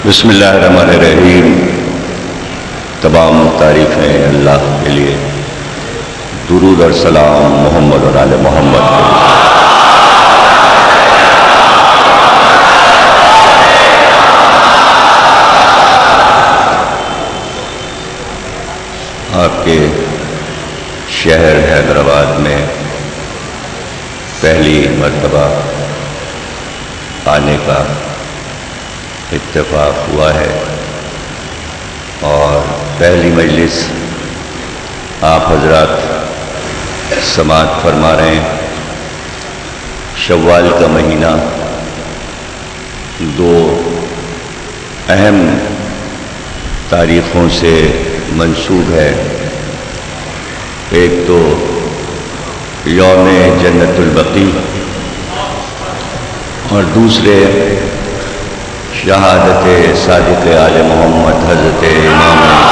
بسم اللہ الرحمن الرحیم۔ تمام تعریفیں اللہ کے لیے، درود اور سلام محمد اور آل محمد کے لیے۔ آپ کے شہر حیدرآباد میں پہلی مرتبہ آنے کا اتفاق ہوا ہے اور پہلی مجلس آپ حضرات سماعت فرما رہے ہیں۔ شوال کا مہینہ دو اہم تاریخوں سے منسوب ہے، ایک تو یوم جنت البقیع اور دوسرے شہادت صادق آل محمد حضرت امام علی۔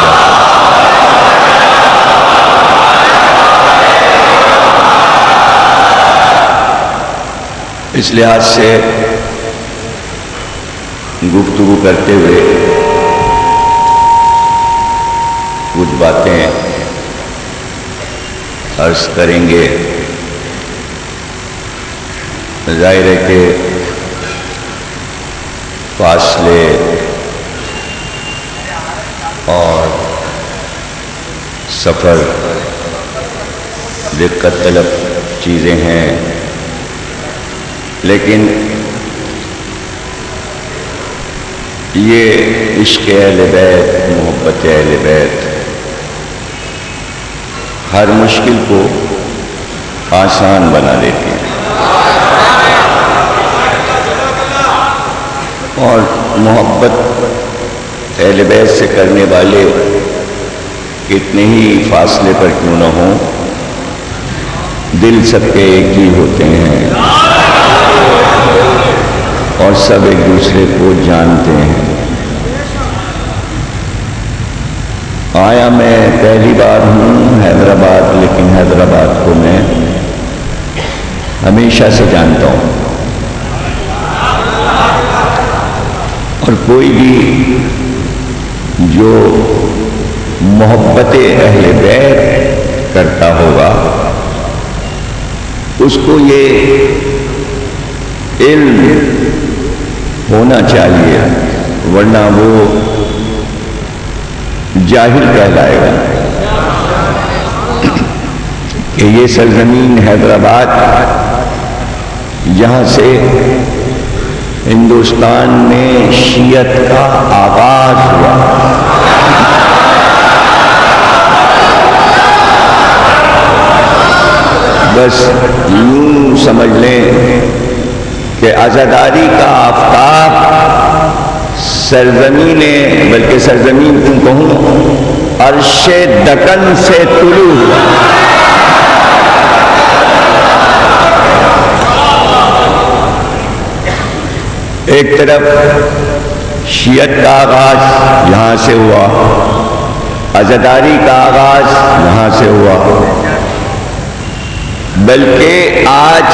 اس لحاظ سے گفتگو کرتے ہوئے کچھ باتیں عرض کریں گے۔ ظاہر ہے کہ فاصلے اور سفر دقت طلب چیزیں ہیں، لیکن یہ عشق اہل بیت، محبت اہل بیت ہر مشکل کو آسان بنا دیتی ہے، اور محبت اہل بیت سے کرنے والے کتنے ہی فاصلے پر کیوں نہ ہوں، دل سب کے ایک ہی ہوتے ہیں اور سب ایک دوسرے کو جانتے ہیں۔ آیا میں پہلی بار ہوں حیدرآباد، لیکن حیدرآباد کو میں ہمیشہ سے جانتا ہوں، اور کوئی بھی جو محبت اہل بیت کرتا ہوگا اس کو یہ علم ہونا چاہیے، ورنہ وہ جاہل کہلائے گا کہ یہ سرزمین حیدرآباد یہاں سے ہندوستان میں شیعت کا آغاز ہوا۔ بس یوں سمجھ لیں کہ عزاداری کا آفتاب سرزمین، بلکہ سرزمین کیوں کہوں، عرش دکن سے طلوع ہوا۔ ایک طرف شیعت کا آغاز یہاں سے ہوا، عزاداری کا آغاز یہاں سے ہوا، بلکہ آج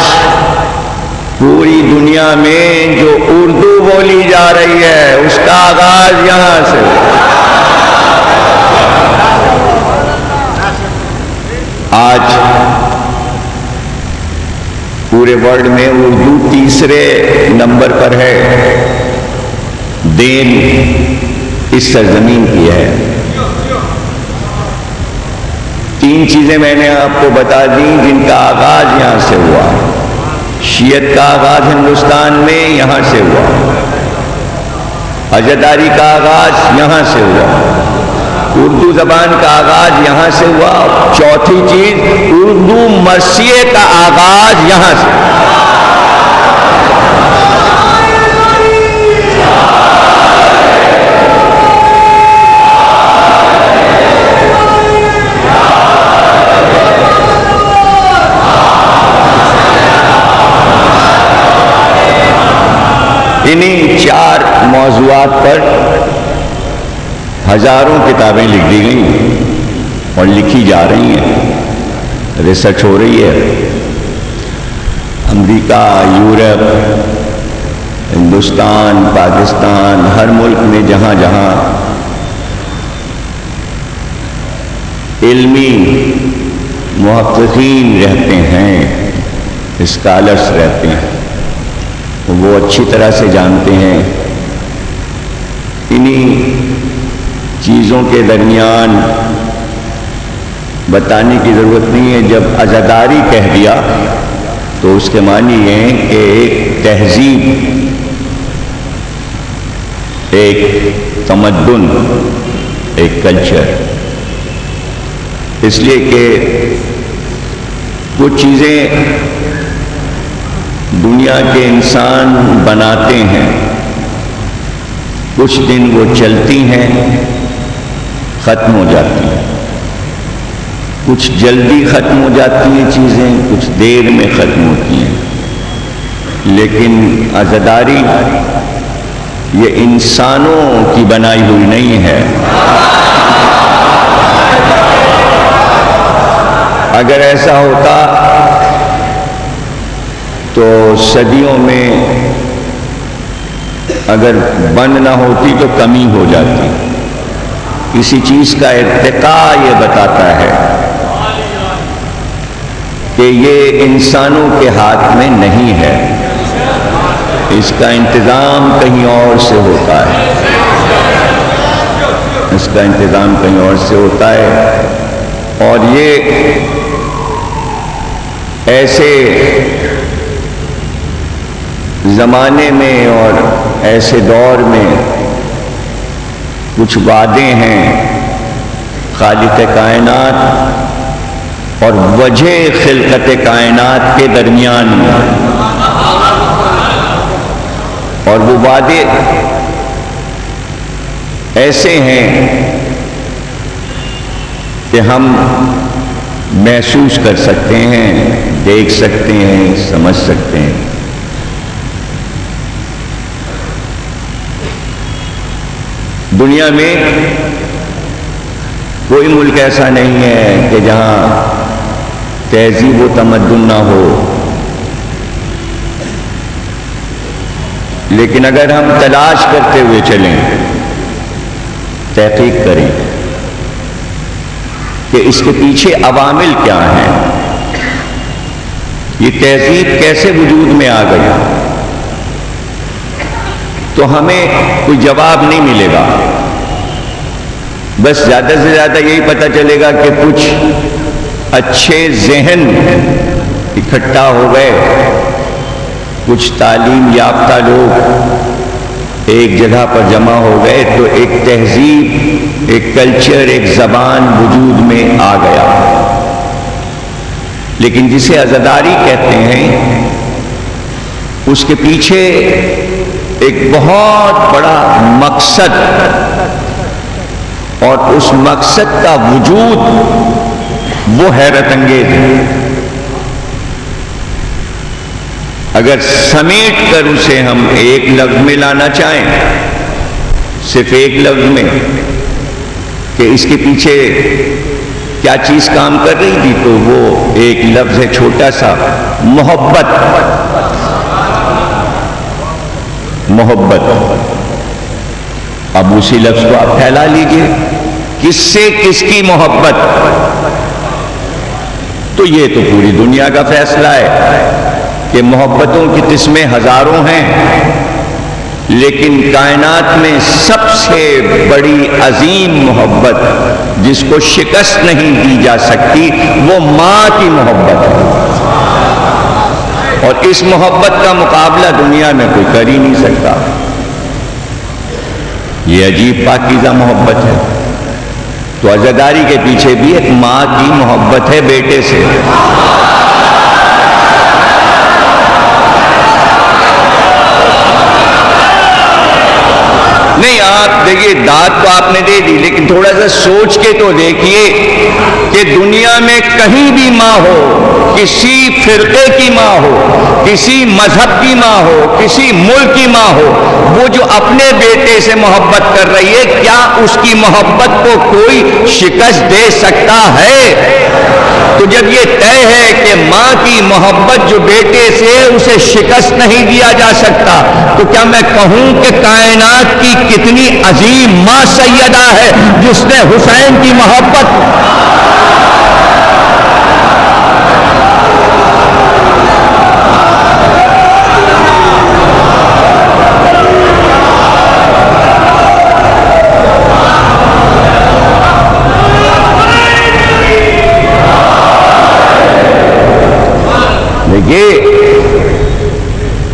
پوری دنیا میں جو اردو بولی جا رہی ہے اس کا آغاز یہاں سے ہوا۔ آج پورے ورلڈ میں اردو تیسرے نمبر پر ہے، دین اس سرزمین کی ہے۔ تین چیزیں میں نے آپ کو بتا دیں جن کا آغاز یہاں سے ہوا۔ شیعت کا آغاز ہندوستان میں یہاں سے ہوا، عزاداری کا آغاز یہاں سے ہوا، اردو زبان کا آغاز یہاں سے ہوا، چوتھی چیز اردو مرثیے کا آغاز یہاں سے۔ انہی چار موضوعات پر ہزاروں کتابیں لکھ دی گئی اور لکھی جا رہی ہیں، ریسرچ ہو رہی ہے۔ امریکہ، یورپ، ہندوستان، پاکستان، ہر ملک میں جہاں جہاں علمی محققین رہتے ہیں، اسکالرس رہتے ہیں، وہ اچھی طرح سے جانتے ہیں انہی چیزوں کے درمیان بتانے کی ضرورت نہیں ہے۔ جب عزاداری کہہ دیا تو اس کے معنی یہ ہے کہ ایک تہذیب، ایک تمدن، ایک کلچر، اس لیے کہ کچھ چیزیں دنیا کے انسان بناتے ہیں، کچھ دن وہ چلتی ہیں، ختم ہو جاتی ہیں، کچھ جلدی ختم ہو جاتی ہیں چیزیں، کچھ دیر میں ختم ہوتی ہیں، لیکن عزاداری یہ انسانوں کی بنائی ہوئی نہیں ہے۔ اگر ایسا ہوتا تو صدیوں میں اگر بند نہ ہوتی تو کمی ہو جاتی۔ کسی چیز کا ارتقاء یہ بتاتا ہے کہ یہ انسانوں کے ہاتھ میں نہیں ہے، اس کا انتظام کہیں اور سے ہوتا ہے، اس کا انتظام کہیں اور سے ہوتا ہے۔ اور یہ ایسے زمانے میں اور ایسے دور میں کچھ وعدے ہیں خالق کائنات اور وجہ خلقت کائنات کے درمیان میں، اور وہ وعدے ایسے ہیں کہ ہم محسوس کر سکتے ہیں، دیکھ سکتے ہیں، سمجھ سکتے ہیں۔ دنیا میں کوئی ملک ایسا نہیں ہے کہ جہاں تہذیب و تمدن نہ ہو، لیکن اگر ہم تلاش کرتے ہوئے چلیں، تحقیق کریں کہ اس کے پیچھے عوامل کیا ہیں، یہ تہذیب کیسے وجود میں آ گئی، تو ہمیں کوئی جواب نہیں ملے گا۔ بس زیادہ سے زیادہ یہی پتہ چلے گا کہ کچھ اچھے ذہن اکٹھا ہو گئے، کچھ تعلیم یافتہ لوگ ایک جگہ پر جمع ہو گئے تو ایک تہذیب، ایک کلچر، ایک زبان وجود میں آ گیا۔ لیکن جسے عزاداری کہتے ہیں اس کے پیچھے ایک بہت بڑا مقصد، اور اس مقصد کا وجود وہ حیرت انگیز ہے۔ اگر سمیٹ کر اسے ہم ایک لفظ میں لانا چاہیں، صرف ایک لفظ میں، کہ اس کے پیچھے کیا چیز کام کر رہی تھی، تو وہ ایک لفظ ہے چھوٹا سا، محبت۔ محبت۔ اب اسی لفظ کو آپ پھیلا لیجئے، کس سے کس کی محبت، تو یہ تو پوری دنیا کا فیصلہ ہے کہ محبتوں کی قسمیں ہزاروں ہیں، لیکن کائنات میں سب سے بڑی عظیم محبت جس کو شکست نہیں دی جا سکتی وہ ماں کی محبت ہے، اور اس محبت کا مقابلہ دنیا میں کوئی کر ہی نہیں سکتا۔ یہ عجیب پاکیزہ محبت ہے۔ تو عزاداری کے پیچھے بھی ایک ماں کی محبت ہے بیٹے سے۔ نہیں آپ دیکھیے داد تو آپ نے دے دی، لیکن تھوڑا سا سوچ کے تو دیکھیے کہ دنیا میں کہیں بھی ماں ہو، کسی فرقے کی ماں ہو، کسی مذہب کی ماں ہو، کسی ملک کی ماں ہو، وہ جو اپنے بیٹے سے محبت کر رہی ہے، کیا اس کی محبت کو کوئی شکست دے سکتا ہے؟ تو جب یہ طے ہے کہ ماں کی محبت جو بیٹے سے اسے شکست نہیں دیا جا سکتا، تو کیا میں کہوں کہ کائنات کی کتنی عظیم ماں سیدہ ہے جس نے حسین کی محبت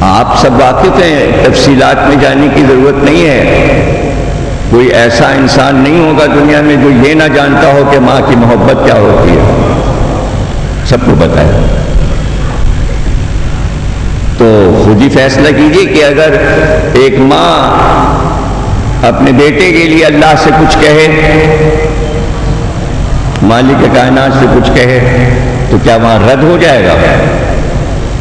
آپ سب واقف ہیں، تفصیلات میں جانے کی ضرورت نہیں ہے. کوئی ایسا انسان نہیں ہوگا دنیا میں جو یہ نہ جانتا ہو کہ ماں کی محبت کیا ہوتی ہے، سب کو پتہ ہے. تو خود ہی فیصلہ کیجئے کہ اگر ایک ماں اپنے بیٹے کے لیے اللہ سے کچھ کہے، مالک کائنات سے کچھ کہے، تو کیا وہاں رد ہو جائے گا؟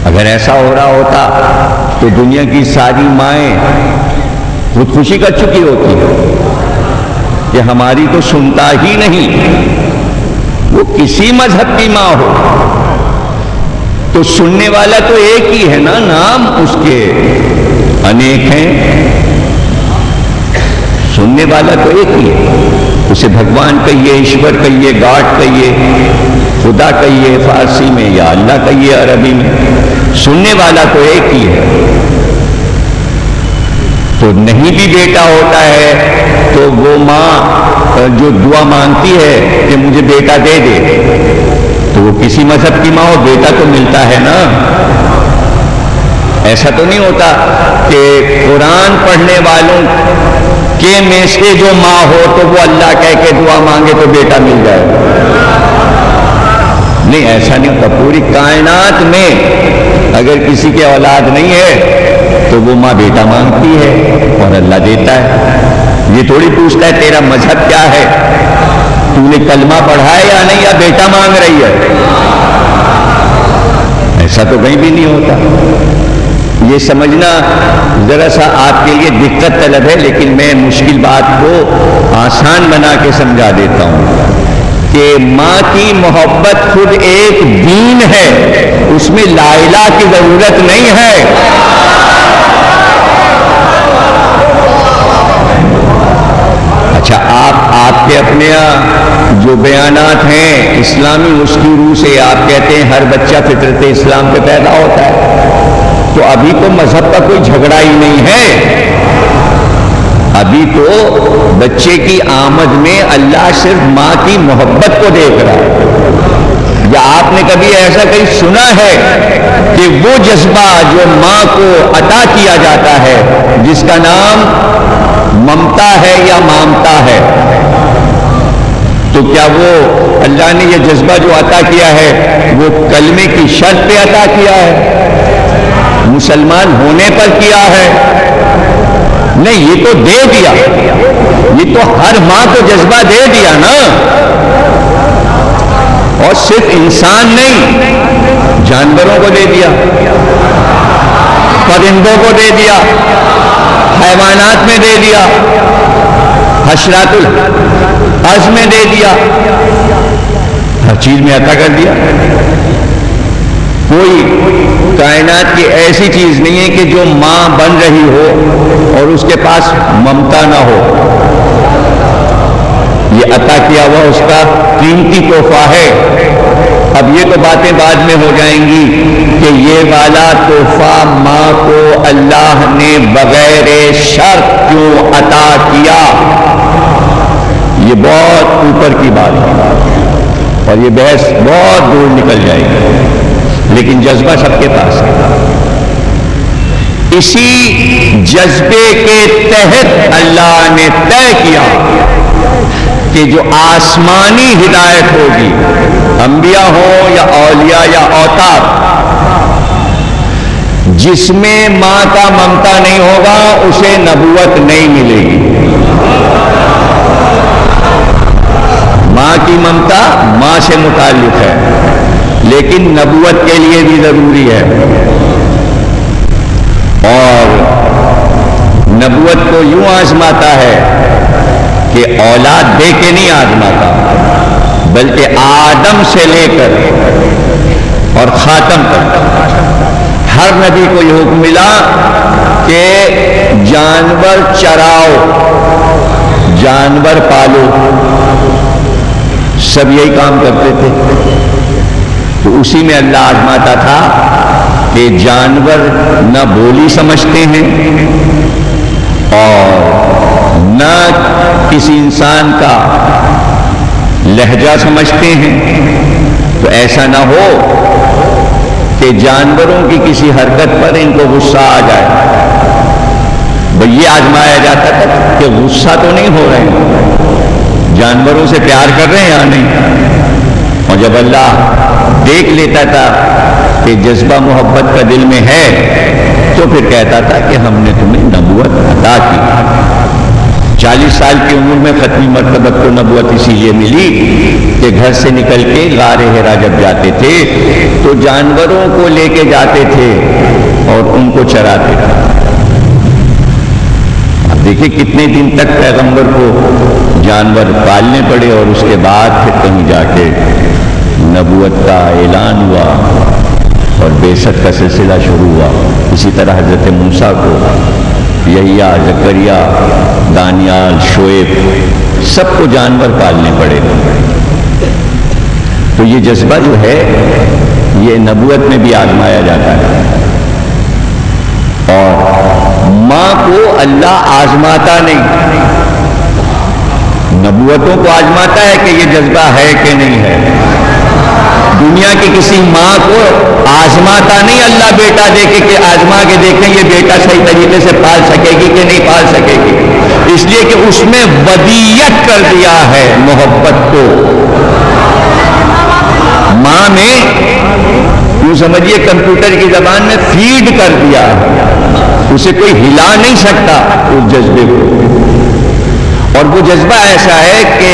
اگر ایسا ہو رہا ہوتا تو دنیا کی ساری مائیں خودکشی کر چکی ہوتی کہ ہماری تو سنتا ہی نہیں. وہ کسی مذہب کی ماں ہو تو سننے والا تو ایک ہی ہے نا، نام اس کے انیک ہیں، سننے والا تو ایک ہی ہے. اسے بھگوان کہیے، ایشور کہیے، گاڈ کہیے، خدا کہیے فارسی میں، یا اللہ کہیے عربی میں، سننے والا تو ایک ہی ہے. تو نہیں بھی بیٹا ہوتا ہے تو وہ ماں جو دعا مانگتی ہے کہ مجھے بیٹا دے دے، تو وہ کسی مذہب کی ماں ہو، بیٹا تو ملتا ہے نا. ایسا تو نہیں ہوتا کہ قرآن پڑھنے والوں کے میں سے جو ماں ہو تو وہ اللہ کہہ کے دعا مانگے تو بیٹا مل جائے. نہیں، ایسا نہیں ہوتا. پوری کائنات میں اگر کسی کے اولاد نہیں ہے تو وہ ماں بیٹا مانگتی ہے اور اللہ دیتا ہے. یہ تھوڑی پوچھتا ہے تیرا مذہب کیا ہے، تو نے کلمہ پڑھا ہے یا نہیں، یا بیٹا مانگ رہی ہے. ایسا تو کہیں بھی نہیں ہوتا. یہ سمجھنا ذرا سا آپ کے لیے دقت طلب ہے، لیکن میں مشکل بات کو آسان بنا کے سمجھا دیتا ہوں کہ ماں کی محبت خود ایک دین ہے، اس میں لا الہ کی ضرورت نہیں ہے. اچھا، آپ کے اپنے جو بیانات ہیں اسلامی، اس کی روح سے آپ کہتے ہیں ہر بچہ فطرت اسلام پہ پیدا ہوتا ہے، تو ابھی تو مذہب کا کوئی جھگڑا ہی نہیں ہے. ابھی تو بچے کی آمد میں اللہ صرف ماں کی محبت کو دیکھ رہا ہے. یا آپ نے کبھی ایسا کہیں سنا ہے کہ وہ جذبہ جو ماں کو عطا کیا جاتا ہے، جس کا نام ممتا ہے یا مامتا ہے، تو کیا وہ اللہ نے یہ جذبہ جو عطا کیا ہے وہ کلمے کی شرط پہ عطا کیا ہے، مسلمان ہونے پر کیا ہے؟ نہیں، یہ تو دے دیا. یہ تو ہر ماں کو جذبہ دے دیا نا. اور صرف انسان نہیں، جانوروں کو دے دیا، پرندوں کو دے دیا، حیوانات میں دے دیا، حشرات الارض میں دے دیا، ہر چیز میں عطا کر دیا. کوئی کائنات کی ایسی چیز نہیں ہے کہ جو ماں بن رہی ہو اور اس کے پاس ممتا نہ ہو. یہ عطا کیا ہوا اس کا قیمتی تحفہ ہے. اب یہ تو باتیں بعد میں ہو جائیں گی کہ یہ والا تحفہ ماں کو اللہ نے بغیر شرط کیوں عطا کیا. یہ بہت اوپر کی بات ہے اور یہ بحث بہت دور نکل جائے گی، لیکن جذبہ سب کے پاس ہے. اسی جذبے کے تحت اللہ نے طے کیا کہ جو آسمانی ہدایت ہوگی، انبیاء ہوں یا اولیاء یا اوتاد، جس میں ماں کا ممتا نہیں ہوگا اسے نبوت نہیں ملے گی. ماں کی ممتا ماں سے متعلق ہے لیکن نبوت کے لیے بھی ضروری ہے. اور نبوت کو یوں آزماتا ہے کہ اولاد دے کے نہیں آزماتا بلکہ آدم سے لے کر اور خاتم تک ہر نبی کو یہ حکم ملا کہ جانور چراؤ، جانور پالو. سب یہی کام کرتے تھے. تو اسی میں اللہ آزماتا تھا کہ جانور نہ بولی سمجھتے ہیں اور نہ کسی انسان کا لہجہ سمجھتے ہیں. تو ایسا نہ ہو کہ جانوروں کی کسی حرکت پر ان کو غصہ آ جائے. یہ آزمایا جاتا تھا کہ غصہ تو نہیں ہو رہے ہیں، جانوروں سے پیار کر رہے ہیں یا نہیں. اور جب اللہ دیکھ لیتا تھا کہ جذبہ محبت کا دل میں ہے تو پھر کہتا تھا کہ ہم نے تمہیں نبوت عطا کی. 40 سال کی عمر میں ختمی مرتبہ کو نبوت اسی لیے ملی کہ گھر سے نکل کے غار حرا جب جاتے تھے تو جانوروں کو لے کے جاتے تھے اور ان کو چراتے تھے. اب دیکھیں کتنے دن تک پیغمبر کو جانور پالنے پڑے اور اس کے بعد پھر کہیں جا کے نبوت کا اعلان ہوا اور بعثت کا سلسلہ شروع ہوا. اسی طرح حضرت موسیٰ کو یحییٰ، زکریا، دانیال، شعیب سب کو جانور پالنے پڑے. تو یہ جذبہ جو ہے یہ نبوت میں بھی آزمایا جاتا ہے. اور ماں کو اللہ آزماتا نہیں، نبوتوں کو آزماتا ہے کہ یہ جذبہ ہے کہ نہیں ہے. دنیا کی کسی ماں کو آزماتا نہیں اللہ بیٹا دے کے کہ آزما کے دیکھیں یہ بیٹا صحیح طریقے سے پال سکے گی کہ نہیں پال سکے گی. اس لیے کہ اس میں ودیت کر دیا ہے محبت کو. ماں نے یوں سمجھیے کمپیوٹر کی زبان میں فیڈ کر دیا، اسے کوئی ہلا نہیں سکتا اس جذبے کو. اور وہ جذبہ ایسا ہے کہ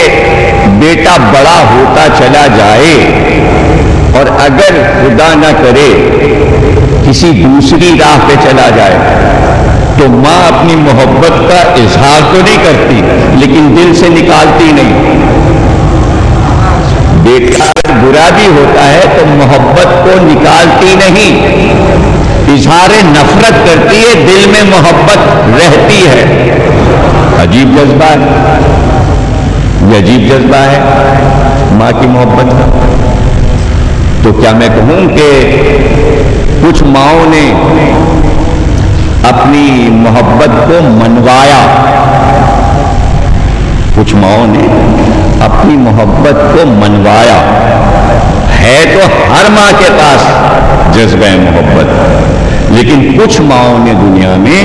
بیٹا بڑا ہوتا چلا جائے اور اگر خدا نہ کرے کسی دوسری راہ پہ چلا جائے تو ماں اپنی محبت کا اظہار تو نہیں کرتی لیکن دل سے نکالتی نہیں. بیٹا اگر برا بھی ہوتا ہے تو محبت کو نکالتی نہیں، اظہار نفرت کرتی ہے، دل میں محبت رہتی ہے. عجیب جذبہ ہے، یہ عجیب جذبہ ہے ماں کی محبت کا. تو کیا میں کہوں کہ کچھ ماؤں نے اپنی محبت کو منوایا، کچھ ماؤں نے اپنی محبت کو منوایا. ہے تو ہر ماں کے پاس جذبہ محبت، لیکن کچھ ماؤں نے دنیا میں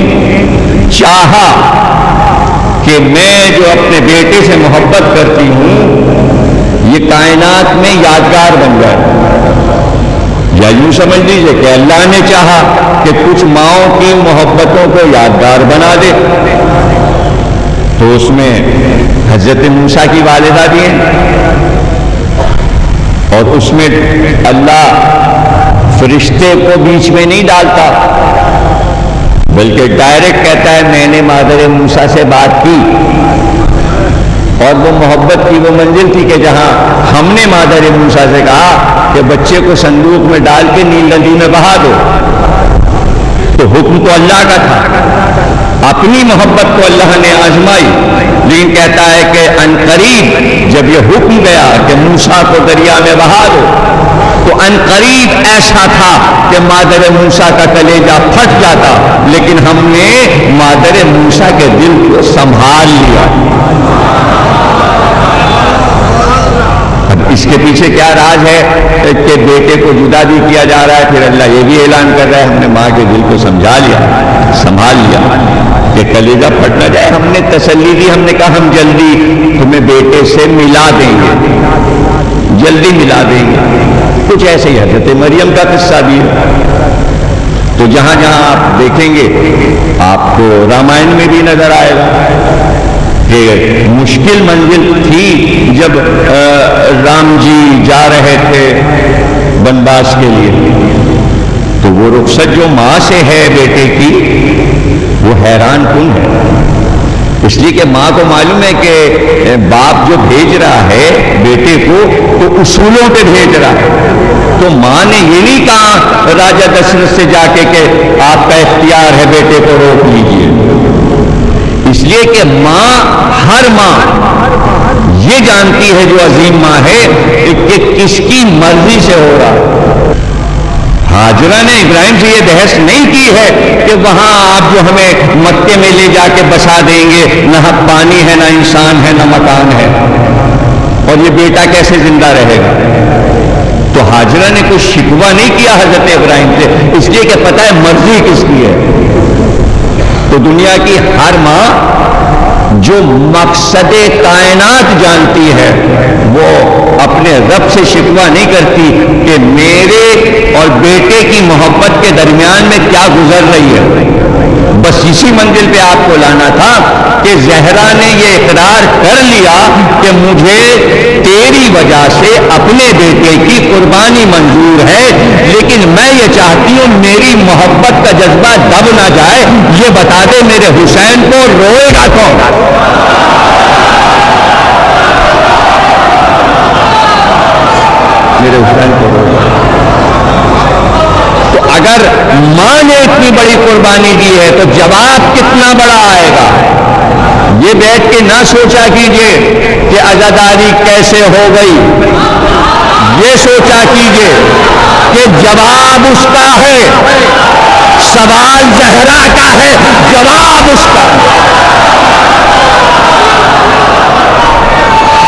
چاہا کہ میں جو اپنے بیٹے سے محبت کرتی ہوں یہ کائنات میں یادگار بن جائے. یا یوں سمجھ لیجیے کہ اللہ نے چاہا کہ کچھ ماؤں کی محبتوں کو یادگار بنا دے. تو اس میں حضرت موسیٰ کی والدہ بھی ہیں اور اس میں اللہ فرشتے کو بیچ میں نہیں ڈالتا بلکہ ڈائریکٹ کہتا ہے میں نے مادر موسیٰ سے بات کی. اور وہ محبت کی وہ منزل تھی کہ جہاں ہم نے مادر موسیٰ سے کہا کہ بچے کو صندوق میں ڈال کے نیل ندی میں بہا دو، تو حکم تو اللہ کا تھا، اپنی محبت کو اللہ نے آزمائی. لیکن کہتا ہے کہ عنقریب جب یہ حکم گیا کہ موسیٰ کو دریا میں بہا دو تو عنقریب ایسا تھا کہ مادر موسیٰ کا کلیجہ پھٹ جاتا، لیکن ہم نے مادر موسیٰ کے دل کو سنبھال لیا. اب اس کے پیچھے کیا راز ہے کہ بیٹے کو جدا بھی کیا جا رہا ہے، پھر اللہ یہ بھی اعلان کر رہا ہے ہم نے ماں کے دل کو سمجھا لیا، سنبھال لیا کہ کلیجہ پھٹ نہ جائے. ہم نے تسلی دی، ہم نے کہا ہم جلدی تمہیں بیٹے سے ملا دیں گے، جلدی ملا دیں گے. کچھ ایسے ہی حضرت مریم کا قصہ بھی ہے. تو جہاں جہاں آپ دیکھیں گے آپ کو رامائن میں بھی نظر آئے گا کہ مشکل منزل تھی جب رام جی جا رہے تھے بنواس کے لیے، تو وہ رخصت جو ماں سے ہے بیٹے کی وہ حیران کن ہے، اس لیے کہ ماں کو معلوم ہے کہ باپ جو بھیج رہا ہے بیٹے کو تو اصولوں پہ بھیج رہا ہے، تو ماں نے یہ نہیں کہا راجا دشرتھ سے جا کے کہ آپ کا اختیار ہے بیٹے کو روک لیجیے، اس لیے کہ ماں، ہر ماں یہ جانتی ہے جو عظیم ماں ہے کہ کس کی مرضی سے ہو رہا۔ ہاجرہ نے ابراہیم سے یہ بحث نہیں کی ہے کہ وہاں آپ جو ہمیں مکے میں لے جا کے بسا دیں گے، نہ پانی ہے، نہ انسان ہے، نہ مکان ہے، اور یہ بیٹا کیسے زندہ رہے گا۔ تو ہاجرہ نے کوئی شکوہ نہیں کیا حضرت ابراہیم سے، اس لیے کہ پتہ ہے مرضی کس کی ہے۔ تو دنیا کی ہر ماں جو مقصد کائنات جانتی ہے وہ اپنے رب سے شکوہ نہیں کرتی کہ میرے اور بیٹے کی محبت کے درمیان میں کیا گزر رہی ہے۔ بس اسی منزل پہ آپ کو لانا تھا کہ زہرا نے یہ اقرار کر لیا کہ مجھے تیری وجہ سے اپنے بیٹے کی قربانی منظور ہے، لیکن میں یہ چاہتی ہوں میری محبت کا جذبہ دب نہ جائے، یہ بتا دے میرے حسین کو روئے گا کون؟ میرے حسین کو روئے گا۔ تو اگر ماں نے اتنی بڑی قربانی دی ہے تو جواب کتنا بڑا آئے گا؟ یہ بیٹھ کے نہ سوچا کیجئے کہ عزاداری کیسے ہو گئی، یہ سوچا کیجئے کہ جواب اس کا ہے، سوال زہرا کا ہے، جواب اس کا،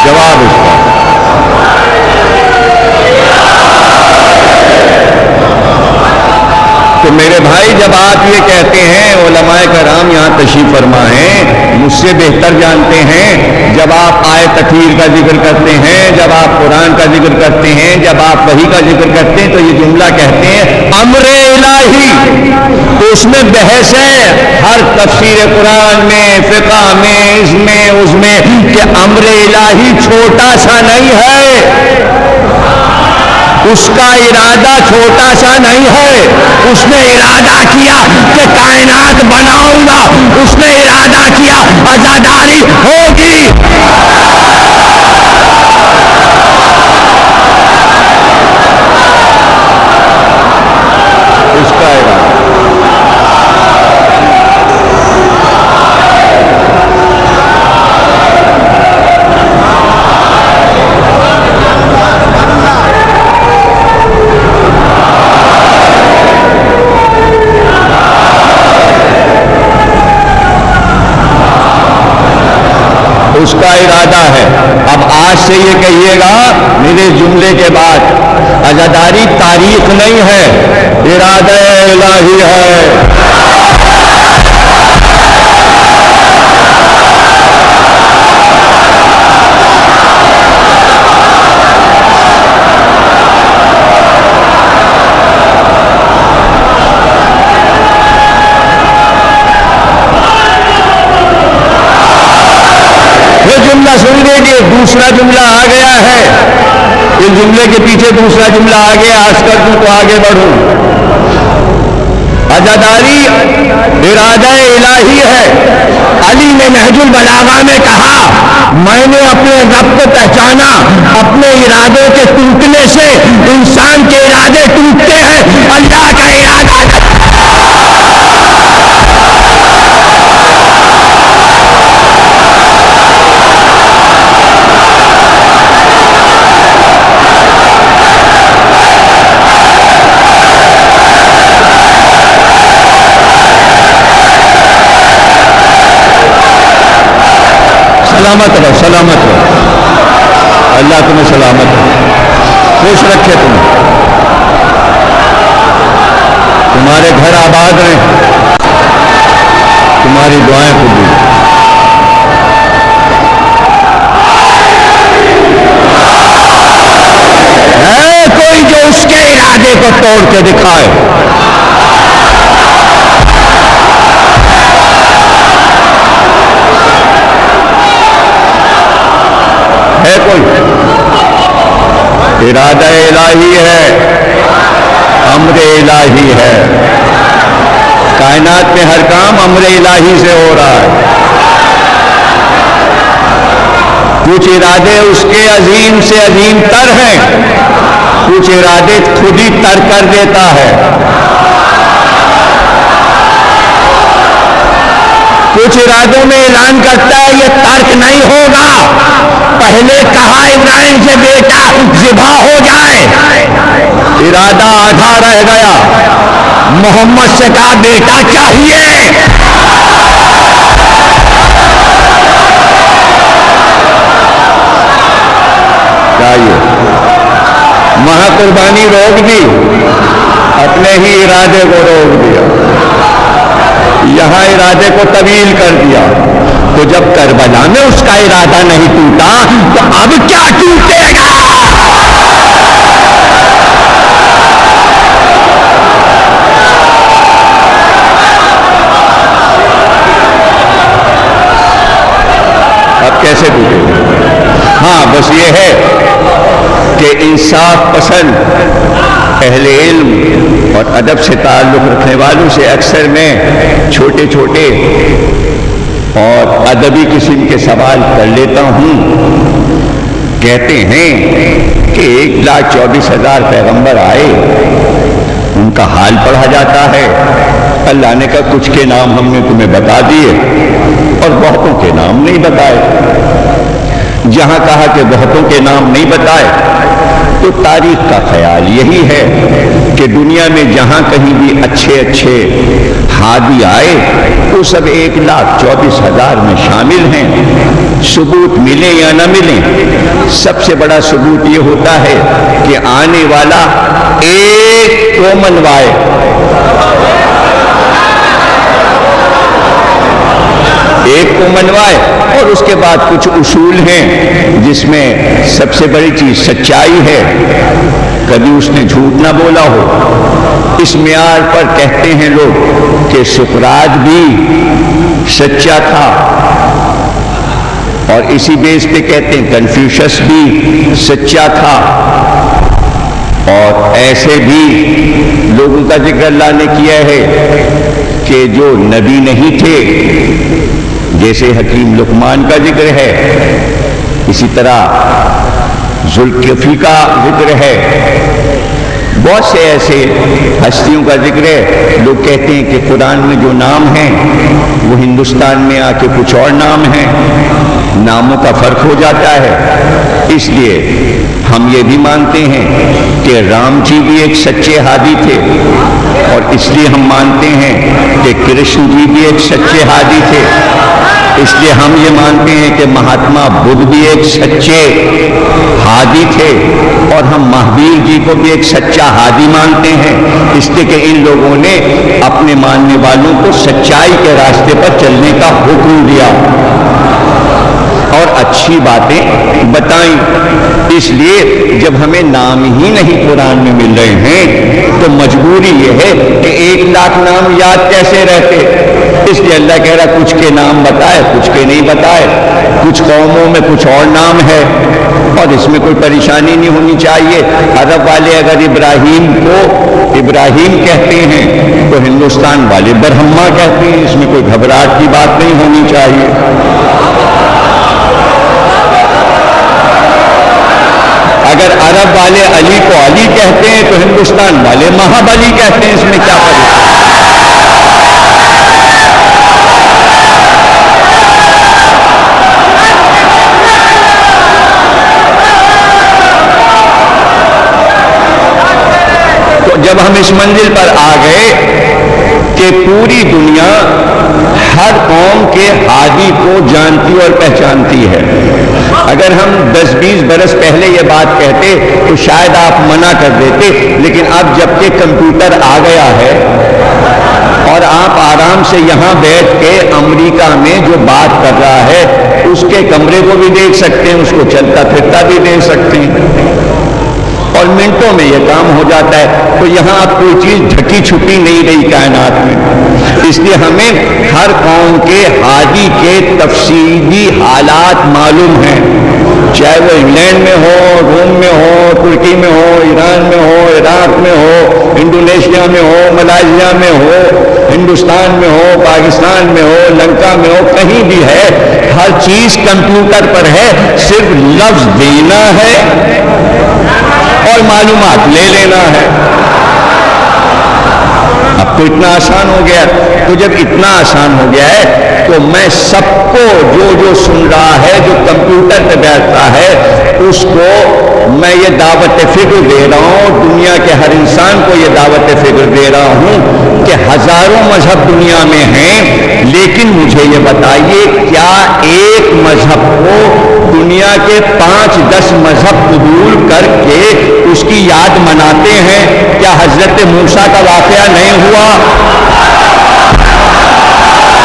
جواب اس کا۔ تو میرے بھائی جب آپ یہ کہتے ہیں، علماء کرام یہاں تشریف فرما ہیں، مجھ سے بہتر جانتے ہیں، جب آپ آیت تطہیر کا ذکر کرتے ہیں، جب آپ قرآن کا ذکر کرتے ہیں، جب آپ وحی کا ذکر کرتے ہیں تو یہ جملہ کہتے ہیں امر الہی، تو اس میں بحث ہے ہر تفسیر قرآن میں، فقہ میں، اس میں کہ امر الہی چھوٹا سا نہیں ہے، اس کا ارادہ چھوٹا سا نہیں ہے، اس نے ارادہ کیا کہ کائنات بناؤں گا، اس نے ارادہ کیا عزاداری ہوگی۔ اس کا ارادہ اس کا ارادہ ہے۔ اب آج سے یہ کہیے گا میرے جملے کے بعد، عزاداری تاریخ نہیں ہے، ارادہ الہی ہے۔ جملہ سن لیجیے، دوسرا جملہ آ گیا ہے، اس جملے کے پیچھے دوسرا جملہ آ گیا، عرض کر دوں تو آگے بڑھوں۔ عزاداری ارادہ الہی ہے۔ علی نے نہج البلاغہ میں کہا میں نے اپنے رب کو پہچانا، اپنے ارادے کے ٹوٹنے سے انسان کے ارادے ٹوٹتے ہیں، اللہ کا ارادہ سلامت رہو، سلامت رہو، اللہ تمہیں سلامت رہو، خوش رکھے تمہیں، تمہارے گھر آباد رہیں، تمہاری دعائیں قبول۔ ہے کوئی جو اس کے ارادے کو توڑ کے دکھائے؟ کوئی؟ ارادہ الہی ہے، امر الہی ہے، کائنات میں ہر کام امر الہی سے ہو رہا ہے۔ کچھ ارادے اس کے عظیم سے عظیم تر ہیں، کچھ ارادے خود ہی تر کر دیتا ہے، کچھ ارادوں میں اعلان کرتا ہے یہ ترک نہیں ہوگا، پہلے کہا ابراہیم سے بیٹا ذبح ہو جائے، ارادہ آدھا رہ گیا، محمد سے کہا بیٹا چاہیے، وہاں قربانی روک دی، اپنے ہی ارادے کو روک دیا، یہاں ارادے کو طویل کر دیا۔ تو جب کربلا میں اس کا ارادہ نہیں ٹوٹا تو اب کیا ٹوٹے گا؟ اب کیسے ٹوٹے گا؟ ہاں بس یہ ہے کہ انصاف پسند اہل علم اور ادب سے تعلق رکھنے والوں سے اکثر میں چھوٹے چھوٹے اور ادبی قسم کے سوال کر لیتا ہوں۔ کہتے ہیں کہ 1,24,000 پیغمبر آئے، ان کا حال پڑھا جاتا ہے، اللہ نے کہا کچھ کے نام ہم نے تمہیں بتا دیے اور بہتوں کے نام نہیں بتائے۔ جہاں کہا کہ بہتوں کے نام نہیں بتائے تو تاریخ کا خیال یہی ہے کہ دنیا میں جہاں کہیں بھی اچھے اچھے ہادی آئے وہ سب 1,24,000 میں شامل ہیں۔ ثبوت ملے یا نہ ملے، سب سے بڑا ثبوت یہ ہوتا ہے کہ آنے والا ایک کو منوائے، ایک کو منوائے، اور اس کے بعد کچھ اصول ہیں جس میں سب سے بڑی چیز سچائی ہے، کبھی اس نے جھوٹ نہ بولا ہو۔ اس معیار پر کہتے ہیں لوگ کہ سقراط بھی سچا تھا، اور اسی بیس پہ کہتے ہیں کنفیوشس بھی سچا تھا، اور ایسے بھی لوگوں کا ذکر اللہ نے کیا ہے کہ جو نبی نہیں تھے، جیسے حکیم لقمان کا ذکر ہے، اسی طرح ذوالکفل کا ذکر ہے، بہت سے ایسے ہستیوں کا ذکر ہے۔ لوگ کہتے ہیں کہ قرآن میں جو نام ہیں وہ ہندوستان میں آ کے کچھ اور نام ہیں، ناموں کا فرق ہو جاتا ہے۔ اس لیے ہم یہ بھی مانتے ہیں کہ رام جی بھی ایک سچے ہادی تھے، اور اس لیے ہم مانتے ہیں کہ کرشن جی بھی ایک سچے ہادی تھے، اس لیے ہم یہ مانتے ہیں کہ مہاتما بدھ بھی ایک سچے ہادی تھے، اور ہم مہابیر جی کو بھی ایک سچا ہادی مانتے ہیں، اس لیے کہ ان لوگوں نے اپنے ماننے والوں کو سچائی کے راستے پر چلنے کا حکم دیا اور اچھی باتیں بتائیں۔ اس لیے جب ہمیں نام ہی نہیں قرآن میں مل رہے ہیں تو مجبوری یہ ہے کہ 1,00,000 نام یاد کیسے رہتے؟ اس لیے اللہ کہہ رہا کچھ کے نام بتائے، کچھ کے نہیں بتائے، کچھ قوموں میں کچھ اور نام ہے، اور اس میں کوئی پریشانی نہیں ہونی چاہیے۔ عرب والے اگر ابراہیم کو ابراہیم کہتے ہیں تو ہندوستان والے برہما کہتے ہیں، اس میں کوئی گھبراہٹ کی بات نہیں ہونی چاہیے۔ اگر عرب والے علی کو علی کہتے ہیں تو ہندوستان والے مہاب علی کہتے ہیں، اس میں کیا فرق ہے؟ تو جب ہم اس منزل پر آ گئے کہ پوری دنیا ہر قوم کے ہادی کو جانتی اور پہچانتی ہے، اگر ہم 10-20 برس پہلے یہ بات کہتے تو شاید آپ منع کر دیتے، لیکن اب جب کہ کمپیوٹر آ گیا ہے اور آپ آرام سے یہاں بیٹھ کے امریکہ میں جو بات کر رہا ہے اس کے کمرے کو بھی دیکھ سکتے ہیں، اس کو چلتا پھرتا بھی دیکھ سکتے ہیں، اور منٹوں میں یہ کام ہو جاتا ہے۔ تو یہاں اب کوئی چیز ڈھکی چھپی نہیں رہی کائنات میں، اس لیے ہمیں ہر قوم کے ہادی کے تفصیلی حالات معلوم ہیں۔ چاہے وہ انگلینڈ میں ہو، روم میں ہو، ترکی میں ہو، ایران میں ہو، عراق میں ہو، انڈونیشیا میں ہو، ملائیشیا میں ہو، ہندوستان میں ہو، پاکستان میں ہو، لنکا میں ہو، کہیں بھی ہے، ہر چیز کمپیوٹر پر ہے، صرف لفظ دینا ہے اور معلومات لے لینا ہے۔ اب تو اتنا آسان ہو گیا، تو جب اتنا آسان ہو گیا ہے تو میں سب کو جو سن رہا ہے، جو کمپیوٹر پہ بیٹھتا ہے، اس کو میں یہ دعوت فکر دے رہا ہوں، دنیا کے ہر انسان کو یہ دعوت فکر دے رہا ہوں کہ ہزاروں مذہب دنیا میں ہیں، لیکن مجھے یہ بتائیے کیا ایک مذہب کو دنیا کے 5-10 مذہب قبول کر کے اس کی یاد مناتے ہیں؟ کیا حضرت موسیٰ کا واقعہ نہیں ہوا؟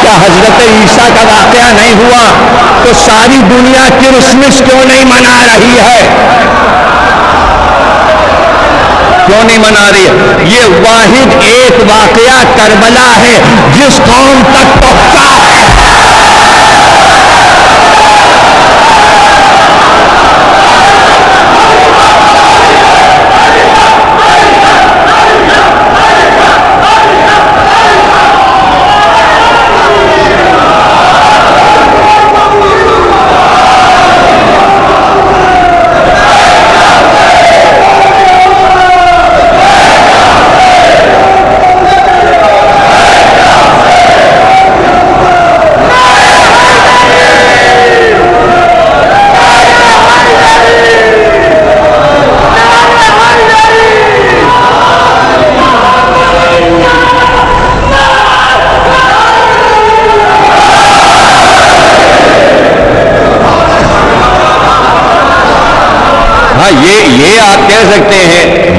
کیا حضرت عیسیٰ کا واقعہ نہیں ہوا؟ تو ساری دنیا کرسمس کیوں نہیں منا رہی ہے؟ کیوں نہیں منا رہی ہے؟ یہ واحد ایک واقعہ کربلا ہے جس قوم تک پہنچا ہے۔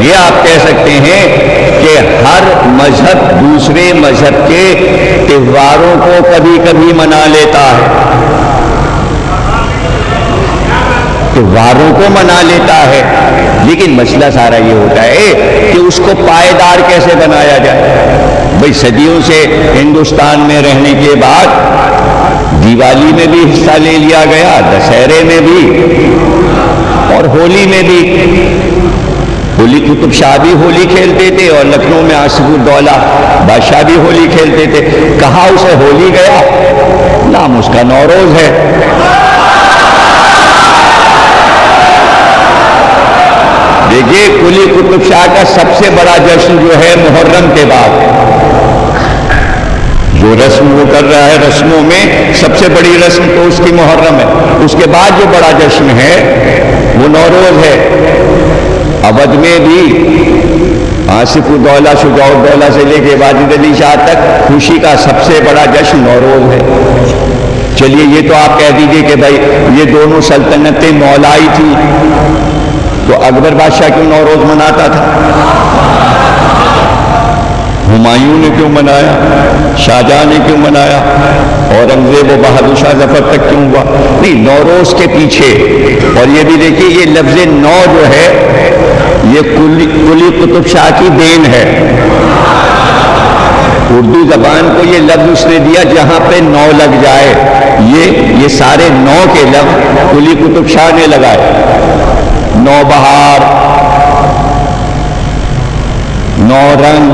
یہ آپ کہہ سکتے ہیں کہ ہر مذہب دوسرے مذہب کے تہواروں کو کبھی کبھی منا لیتا ہے، تہواروں کو منا لیتا ہے، لیکن مسئلہ سارا یہ ہوتا ہے کہ اس کو پائیدار کیسے بنایا جائے۔ بھئی صدیوں سے ہندوستان میں رہنے کے بعد دیوالی میں بھی حصہ لے لیا گیا، دشہرے میں بھی اور ہولی میں بھی۔ قلی قطب شاہ بھی ہولی کھیلتے تھے اور لکھنؤ میں آصف الدولہ بادشاہ بھی ہولی کھیلتے تھے۔ کہاں اسے ہولی گیا؟ نام اس کا نوروز ہے۔ دیکھیے قلی قطب شاہ کا سب سے بڑا جشن جو ہے محرم کے بعد، جو رسم وہ کر رہا ہے، رسموں میں سب سے بڑی رسم تو اس کی محرم ہے۔ اس کے بعد جو بڑا جشن ہے وہ نوروز ہے۔ اودھ میں بھی آصف الدولہ شجاع الدولہ سے لے کے واجد علی شاہ تک خوشی کا سب سے بڑا جشن نوروز ہے۔ چلیے یہ تو آپ کہہ دیجئے کہ بھائی یہ دونوں سلطنتیں مولائی تھی، تو اکبر بادشاہ کیوں نوروز مناتا تھا؟ ہمایوں نے کیوں منایا؟ شاہجہاں نے کیوں منایا؟ اورنگزیب و بہادر شاہ ظفر تک کیوں ہوا؟ نہیں، نوروز کے پیچھے، اور یہ بھی دیکھیے یہ لفظ نو جو ہے یہ قلی قطب شاہ کی دین ہے۔ اردو زبان کو یہ لفظ اس نے دیا جہاں پہ نو لگ جائے، یہ سارے نو کے لفظ قلی قطب شاہ نے لگائے۔ نو بہار، نو رنگ،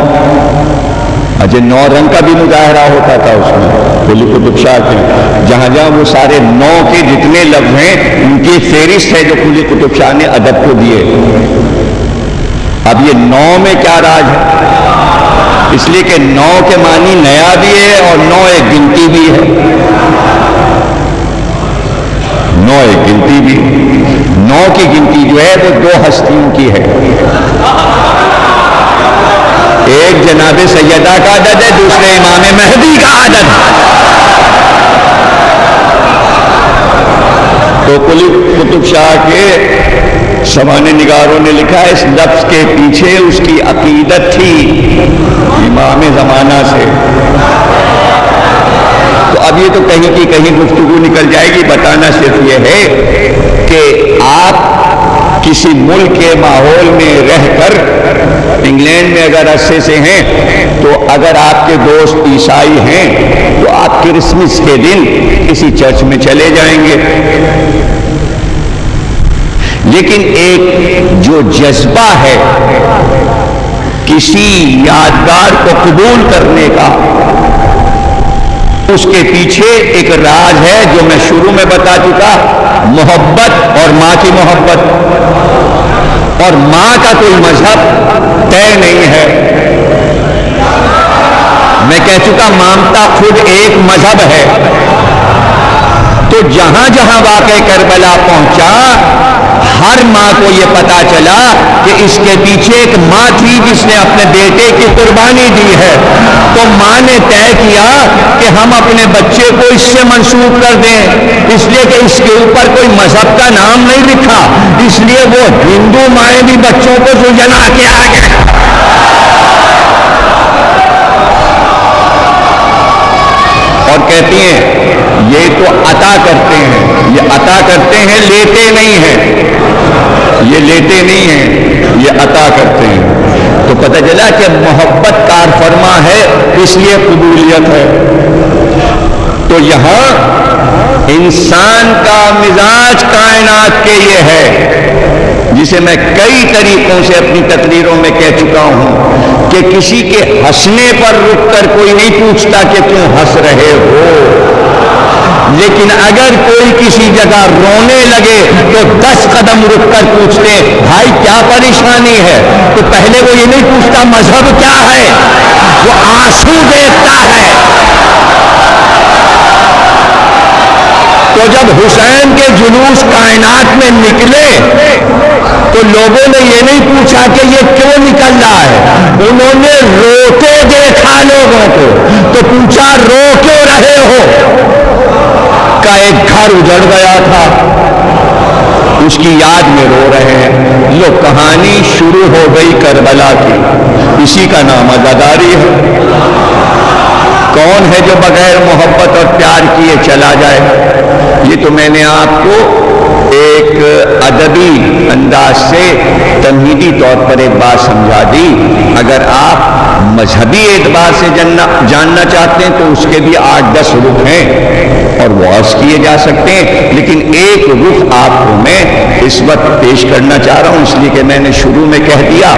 اچھا نو رنگ کا بھی مظاہرہ ہوتا تھا اس میں قلی قطب شاہ کے، جہاں جہاں وہ سارے نو کے جتنے لفظ ہیں ان کی فہرست ہے جو قلی قطب شاہ نے ادب کو دیے۔ اب یہ نو میں کیا راج ہے؟ اس لیے کہ نو کے معنی نیا بھی ہے اور نو ایک گنتی بھی ہے، نو ایک گنتی بھی، نو کی گنتی جو ہے وہ دو ہستیوں کی ہے، ایک جناب سیدہ کا عدد ہے، دوسرے امام مہدی کا عدد ہے۔ تو قلی قطب شاہ کے سوانح نگاروں نے لکھا ہے اس لفظ کے پیچھے اس کی عقیدت تھی امام زمانہ سے۔ تو اب یہ تو کہیں کی کہیں گفتگو نکل جائے گی، بتانا صرف یہ ہے کہ آپ کسی ملک کے ماحول میں رہ کر، انگلینڈ میں اگر عرصے سے ہیں تو اگر آپ کے دوست عیسائی ہیں تو آپ کرسمس کے دن کسی چرچ میں چلے جائیں گے، لیکن ایک جو جذبہ ہے کسی یادگار کو قبول کرنے کا، اس کے پیچھے ایک راز ہے جو میں شروع میں بتا چکا، محبت اور ماں کی محبت، اور ماں کا کوئی مذہب طے نہیں ہے۔ میں کہہ چکا مامتا خود ایک مذہب ہے۔ تو جہاں جہاں واقعہ کربلا پہنچا، ہر ماں کو یہ پتا چلا کہ اس کے پیچھے ایک ماں تھی جس نے اپنے بیٹے کی قربانی دی ہے۔ تو ماں نے طے کیا کہ ہم اپنے بچے کو اس سے منسوب کر دیں، اس لیے کہ اس کے اوپر کوئی مذہب کا نام نہیں لکھا، اس لیے وہ ہندو مائیں بھی بچوں کو سلجھنا کے آگے۔ اور کہتی ہیں یہ تو عطا کرتے ہیں، یہ عطا کرتے ہیں، لیتے نہیں ہیں، یہ لیتے نہیں ہیں، یہ عطا کرتے ہیں۔ تو پتہ چلا کہ محبت کار فرما ہے، اس لیے قبولیت ہے۔ تو یہاں انسان کا مزاج کائنات کے یہ ہے، جسے میں کئی طریقوں سے اپنی تقریروں میں کہہ چکا ہوں کہ کسی کے ہنسنے پر رک کر کوئی نہیں پوچھتا کہ کیوں ہنس رہے ہو، لیکن اگر کوئی کسی جگہ رونے لگے تو 10 قدم رک کر پوچھتے بھائی کیا پریشانی ہے۔ تو پہلے وہ یہ نہیں پوچھتا مذہب کیا ہے، وہ آنسو دیکھتا ہے۔ تو جب حسین کے جلوس کائنات میں نکلے تو لوگوں نے یہ نہیں پوچھا کہ یہ کیوں نکل رہا ہے، انہوں نے روتے دیکھا لوگوں کو تو پوچھا رو کیوں رہے ہو۔ کا ایک گھر اجڑ گیا تھا، اس کی یاد میں رو رہے ہیں۔ لو کہانی شروع ہو گئی کربلا کی، اسی کا نام عزاداری ہے۔ کون ہے جو بغیر محبت اور پیار کیے چلا جائے؟ یہ تو میں نے آپ کو ایک ادبی انداز سے تمہیدی طور پر ایک بات سمجھا دی۔ اگر آپ مذہبی اعتبار سے جاننا چاہتے ہیں تو اس کے بھی 8-10 رخ ہیں اور واضح کیے جا سکتے ہیں، لیکن ایک رخ آپ کو میں اس وقت پیش کرنا چاہ رہا ہوں، اس لیے کہ میں نے شروع میں کہہ دیا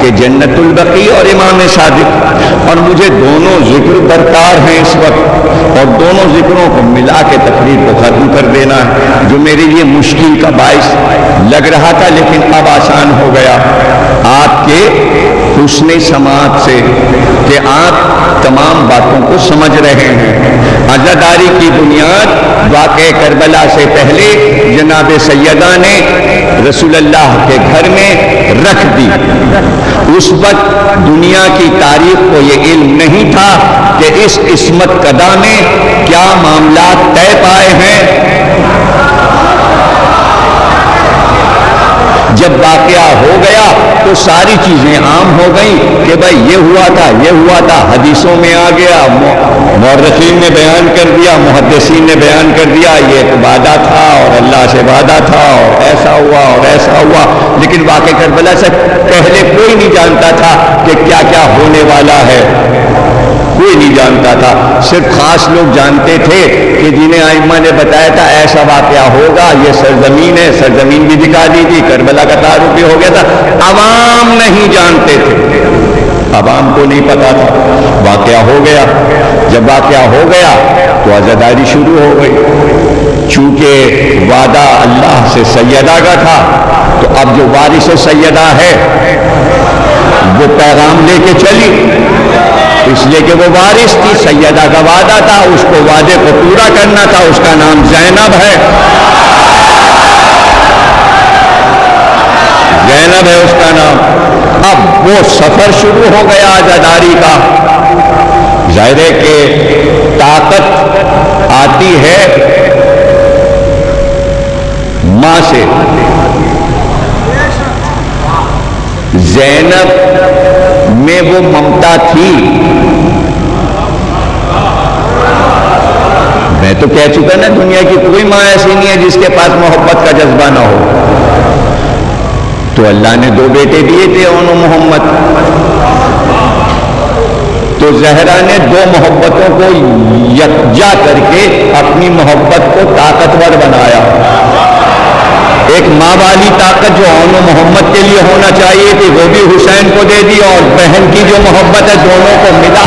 کہ جنت البقیع اور امام صادق، اور مجھے دونوں ذکر درکار ہیں اس وقت، اور دونوں ذکروں کو ملا کے تقریر کو ختم کر دینا ہے، جو میرے لیے مشکل کا باعث لگ رہا تھا لیکن اب آسان ہو گیا آپ کے حسن سماعت سے کہ آپ تمام باتوں کو سمجھ رہے ہیں۔ عزاداری کی بنیاد واقعہ کربلا سے پہلے جناب سیدہ نے رسول اللہ کے گھر میں رکھ دی۔ اس وقت دنیا کی تاریخ کو یہ علم نہیں تھا کہ اس عصمت قدا میں کیا معاملات طے پائے ہیں۔ جب واقعہ ہو گیا تو ساری چیزیں عام ہو گئیں کہ بھائی یہ ہوا تھا، یہ ہوا تھا، حدیثوں میں آ گیا، مورخین نے بیان کر دیا، محدثین نے بیان کر دیا، یہ ایک وعدہ تھا اور اللہ سے وعدہ تھا اور ایسا ہوا اور ایسا ہوا۔ لیکن واقعہ کربلا سے پہلے کوئی نہیں جانتا تھا کہ کیا کیا ہونے والا ہے، کوئی نہیں جانتا تھا، صرف خاص لوگ جانتے تھے کہ جنہیں ائمہ نے بتایا تھا ایسا واقعہ ہوگا، یہ سرزمین ہے، سرزمین بھی دکھا دی تھی، کربلا کا تعارف بھی ہو گیا تھا۔ عوام نہیں جانتے تھے، عوام کو نہیں پتا تھا۔ واقعہ ہو گیا، جب واقعہ ہو گیا تو عزاداری شروع ہو گئی۔ چونکہ وعدہ اللہ سے سیدہ کا تھا تو اب جو وارث سیدہ ہے وہ پیغام لے کے چلی، اس لیے کہ وہ وارث تھی، سیدہ کا وعدہ تھا، اس کو وعدے کو پورا کرنا تھا، اس کا نام زینب ہے، زینب ہے اس کا نام۔ اب وہ سفر شروع ہو گیا عزاداری کا۔ ظاہر ہے کہ طاقت آتی ہے ماں سے۔ زینب میں وہ ممتا تھی، میں تو کہہ چکا نا دنیا کی کوئی ماں ایسی نہیں ہے جس کے پاس محبت کا جذبہ نہ ہو۔ تو اللہ نے 2 بیٹے دیے تھے انہوں محمد، تو زہرا نے 2 محبتوں کو یکجا کر کے اپنی محبت کو طاقتور بنایا۔ ایک ماں والی طاقت جو اون و محمد کے لیے ہونا چاہیے تھی وہ بھی حسین کو دے دی، اور بہن کی جو محبت ہے دونوں کو ملا۔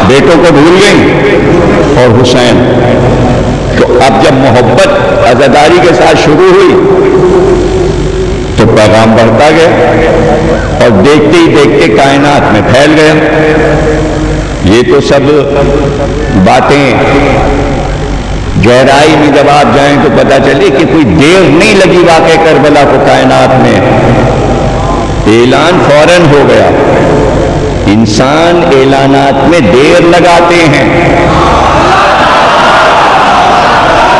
بیٹوں کو بھول گئی اور حسین تو اب جب محبت عزاداری کے ساتھ شروع ہوئی تو پیغام بڑھتا گیا اور دیکھتے ہی دیکھتے کائنات میں پھیل گیا۔ یہ تو سب باتیں گہرائی میں جب آپ جائیں تو پتہ چلے کہ کوئی دیر نہیں لگی واقع کربلا کو کائنات میں اعلان فوراً ہو گیا۔ انسان اعلانات میں دیر لگاتے ہیں،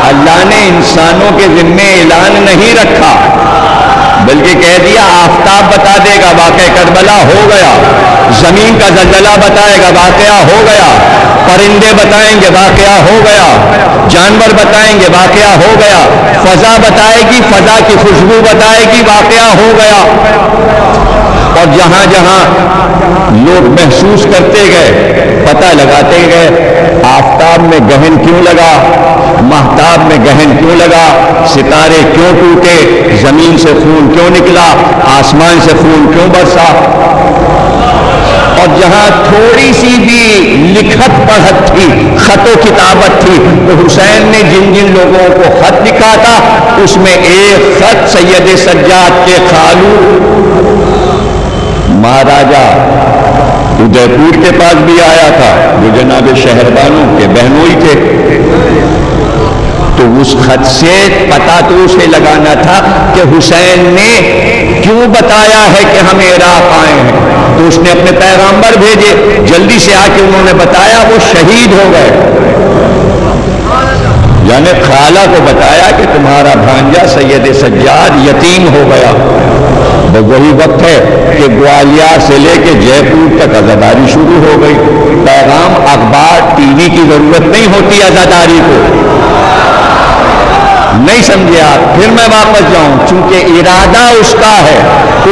اللہ نے انسانوں کے ذمے اعلان نہیں رکھا بلکہ کہہ دیا آفتاب بتا دے گا واقع کربلا ہو گیا، زمین کا زلزلہ بتائے گا واقعہ ہو گیا، پرندے بتائیں گے واقعہ ہو گیا، جانور بتائیں گے واقعہ ہو گیا، فضا بتائے گی، فضا کی خوشبو بتائے گی واقعہ ہو گیا۔ اور جہاں جہاں لوگ محسوس کرتے گئے، پتہ لگاتے گئے آفتاب میں گہن کیوں لگا، مہتاب میں گہن کیوں لگا، ستارے کیوں ٹوٹے، زمین سے خون کیوں نکلا، آسمان سے خون کیوں برسا۔ اور جہاں تھوڑی سی بھی لکھت پڑھت تھی، خط و کتابت تھی، تو حسین نے جن جن لوگوں کو خط لکھا تھا اس میں ایک خط سید سجاد کے خالو مہاراجا ادے پور کے پاس بھی آیا تھا، جو جناب شہربانو کے بہنوئی تھے۔ تو اس خط سے پتہ تو اسے لگانا تھا کہ حسین نے کیوں بتایا ہے کہ ہم عراق آئے ہیں، تو اس نے اپنے پیغامبر بھیجے، جلدی سے آ کے انہوں نے بتایا، وہ شہید ہو گئے۔ یعنی خالہ کو بتایا کہ تمہارا بھانجا سید سجاد یتیم ہو گیا۔ وہی وقت ہے کہ گوالیار سے لے کے جے پور تک عزاداری شروع ہو گئی۔ پیغام اخبار ٹی وی کی ضرورت نہیں ہوتی عزاداری کو، نہیں سمجھے آپ؟ پھر میں واپس جاؤں، چونکہ ارادہ اس کا ہے،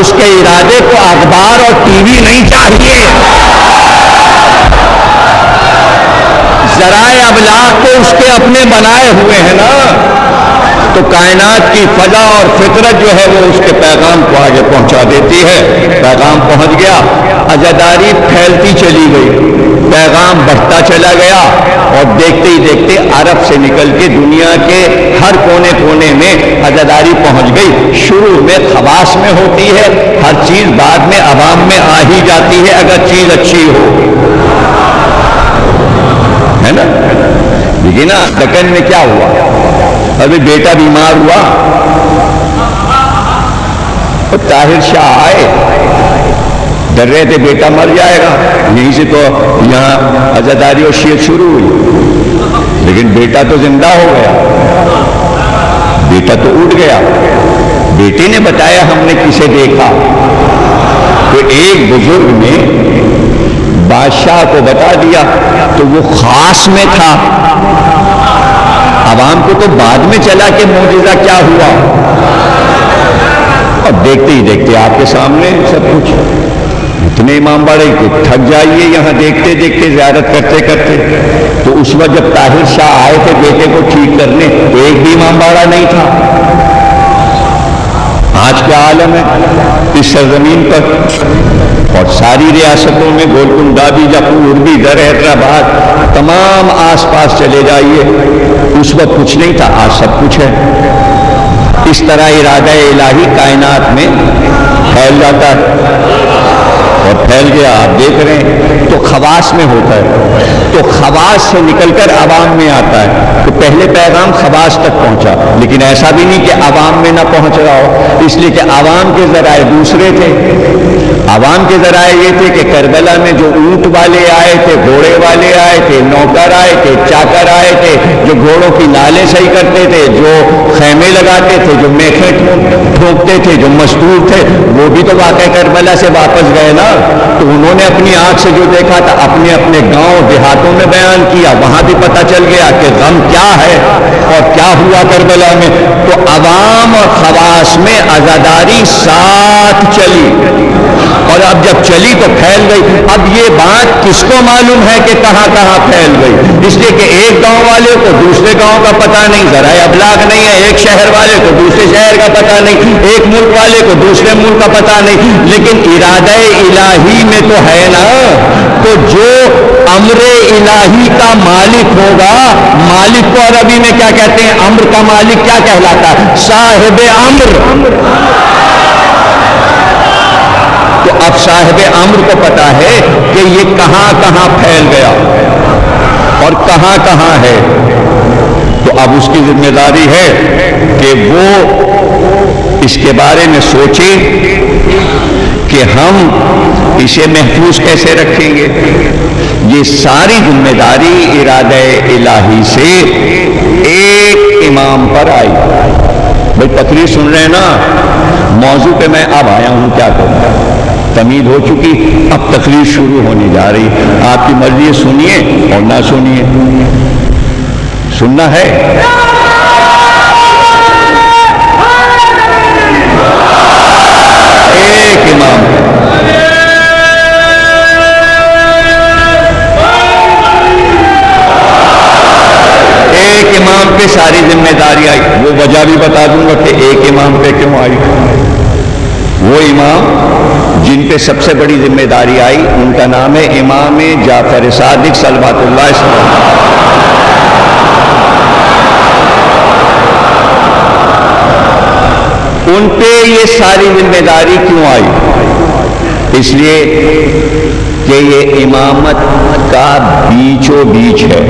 اس کے ارادے کو اخبار اور ٹی وی نہیں چاہیے، ذرائع ابلاغ تو اس کے اپنے بنائے ہوئے ہیں نا۔ تو کائنات کی فضا اور فطرت جو ہے وہ اس کے پیغام کو آگے پہنچا دیتی ہے۔ پیغام پہنچ گیا، عزاداری پھیلتی چلی گئی، پیغام بڑھتا چلا گیا، اور دیکھتے ہی دیکھتے عرب سے نکل کے دنیا کے ہر کونے کونے میں عزاداری پہنچ گئی۔ شروع میں خواص میں ہوتی ہے ہر چیز، بعد میں عوام میں آ ہی جاتی ہے اگر چیز اچھی ہو، ہے نا؟ لیکن نا دکن میں کیا ہوا، ابھی بیٹا بیمار ہوا، طاہر شاہ آئے، ڈر رہے تھے بیٹا مر جائے گا، یہیں سے تو یہاں عزاداری اور شیعت شروع ہوئی، لیکن بیٹا تو زندہ ہو گیا، بیٹا تو اٹھ گیا۔ بیٹے نے بتایا ہم نے کسے دیکھا، تو ایک بزرگ نے بادشاہ کو بتا دیا، تو وہ خاص میں تھا، عوام کو تو بعد میں چلا کہ معجزہ کیا ہوا، اور دیکھتے ہی دیکھتے آپ کے سامنے سب کچھ۔ اتنے امام بڑے کہ تھک جائیے یہاں دیکھتے دیکھتے، زیارت کرتے کرتے۔ تو اس وقت جب طاہر شاہ آئے تھے بیٹے کو ٹھیک کرنے تو ایک بھی امام باڑا نہیں تھا۔ آج کیا عالم ہے اس سرزمین پر، اور ساری ریاستوں میں گولکنڈہ بھی، جاپور بھی، در حیدرآباد، تمام آس پاس چلے جائیے، اس وقت کچھ نہیں تھا، آج سب کچھ ہے۔ اس طرح ارادہ الہی کائنات میں پھیل جاتا ہے، اور پھیل گیا آپ دیکھ رہے ہیں۔ تو خواص میں ہوتا ہے، تو خواص سے نکل کر عوام میں آتا ہے۔ تو پہلے پیغام خواص تک پہنچا، لیکن ایسا بھی نہیں کہ عوام میں نہ پہنچ رہا ہو، اس لیے کہ عوام کے ذرائع دوسرے تھے۔ عوام کے ذرائع یہ تھے کہ کربلا میں جو اونٹ والے آئے تھے، گھوڑے والے آئے تھے، نوکر آئے تھے، چاکر آئے تھے، جو گھوڑوں کی نالیں صحیح کرتے تھے، جو خیمے لگاتے تھے، جو میخیں ٹھونکتے تھے، جو مزدور تھے، وہ بھی تو واقعہ کربلا سے واپس گئے نا. تو انہوں نے اپنی آنکھ سے جو دیکھا تھا اپنے اپنے گاؤں دیہاتوں میں بیان کیا، وہاں بھی پتہ چل گیا کہ غم کیا ہے اور کیا ہوا کربلا میں. تو عوام اور خواص میں عزاداری ساتھ چلی، اور اب جب چلی تو پھیل گئی. اب یہ بات کس کو معلوم ہے کہ کہاں کہاں پھیل گئی؟ اس لیے کہ ایک گاؤں والے کو دوسرے گاؤں کا پتہ نہیں، ذرائع ابلاغ نہیں ہے، ایک شہر والے کو دوسرے شہر کا پتہ نہیں، ایک ملک والے کو دوسرے ملک کا پتہ نہیں، لیکن ارادہ الہی میں تو ہے نا. تو جو امر الہی کا مالک ہوگا، مالک کو عربی میں کیا کہتے ہیں؟ امر کا مالک کیا کہلاتا ہے؟ صاحب امر. تو اب صاحب امر کو پتا ہے کہ یہ کہاں کہاں پھیل گیا اور کہاں کہاں ہے. تو اب اس کی ذمہ داری ہے کہ وہ اس کے بارے میں سوچے کہ ہم اسے محفوظ کیسے رکھیں گے. یہ ساری ذمہ داری ارادہ الہی سے ایک امام پر آئی. بھائی تقریر سن رہے ہیں نا، موضوع پہ میں اب آیا ہوں، کیا کروں؟ تمید ہو چکی، اب تقریر شروع ہونے جا رہی. آپ کی مرضی ہے، سنیے اور نہ سنیے. سننا ہے؟ ایک امام، ایک امام پہ ساری ذمہ داری آئی. وہ وجہ بھی بتا دوں گا کہ ایک امام پہ کیوں آئی. وہ امام جن پہ سب سے بڑی ذمہ داری آئی ان کا نام ہے امام جعفر صادق صلوات اللہ علیہ. ان پہ یہ ساری ذمہ داری کیوں آئی؟ اس لیے کہ یہ امامت کا بیچو بیچ ہے.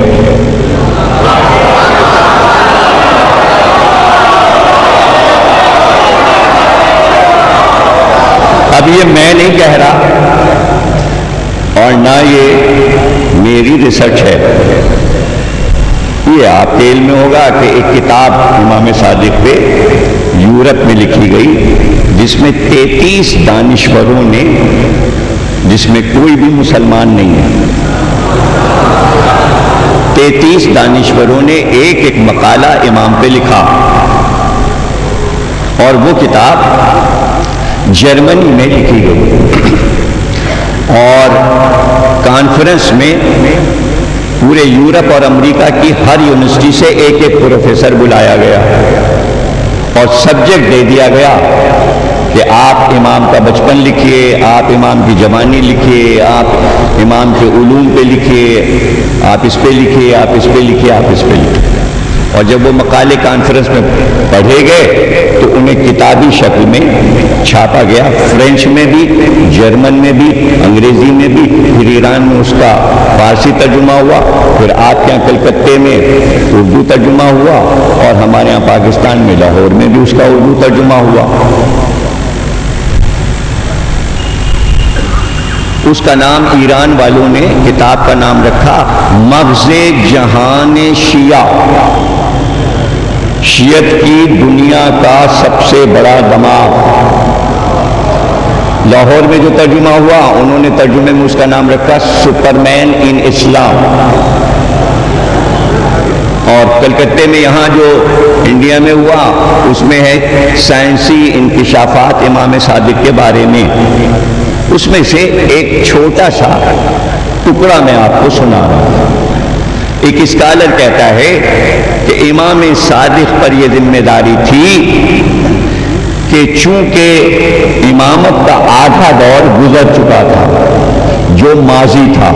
اب یہ میں نہیں کہہ رہا اور نہ یہ میری ریسرچ ہے، یہ آپ کے علم میں ہوگا کہ ایک کتاب امام صادق پہ یورپ میں لکھی گئی جس میں 33 دانشوروں نے، جس میں کوئی بھی مسلمان نہیں ہے، 33 دانشوروں نے ایک ایک مقالہ امام پہ لکھا. اور وہ کتاب جرمنی میں لکھی گئی اور کانفرنس میں پورے یورپ اور امریکہ کی ہر یونیورسٹی سے ایک ایک پروفیسر بلایا گیا اور سبجیکٹ دے دیا گیا کہ آپ امام کا بچپن لکھیے، آپ امام کی جوانی لکھیے، آپ امام کے علوم پہ لکھیے، آپ اس پہ لکھیے، آپ اس پہ لکھیے، آپ اس پہ لکھیے. اور جب وہ مقالے کانفرنس میں پڑھے گئے تو انہیں کتابی شکل میں چھاپا گیا، فرینچ میں بھی، جرمن میں بھی، انگریزی میں بھی، پھر ایران میں اس کا فارسی ترجمہ ہوا، پھر آپ کے یہاں کلکتے میں اردو ترجمہ ہوا اور ہمارے یہاں پاکستان میں لاہور میں بھی اس کا اردو ترجمہ ہوا. اس کا نام ایران والوں نے کتاب کا نام رکھا مغز جہان شیعہ، شیعت کی دنیا کا سب سے بڑا دماغ. لاہور میں جو ترجمہ ہوا انہوں نے ترجمے میں اس کا نام رکھا سپرمین ان اسلام. اور کلکتے میں یہاں جو انڈیا میں ہوا اس میں ہے سائنسی انکشافات امام صادق کے بارے میں. اس میں سے ایک چھوٹا سا ٹکڑا میں آپ کو سنا رہا ہوں. ایک اسکالر کہتا ہے کہ امام صادق پر یہ ذمہ داری تھی کہ چونکہ امامت کا آدھا دور گزر چکا تھا جو ماضی تھا،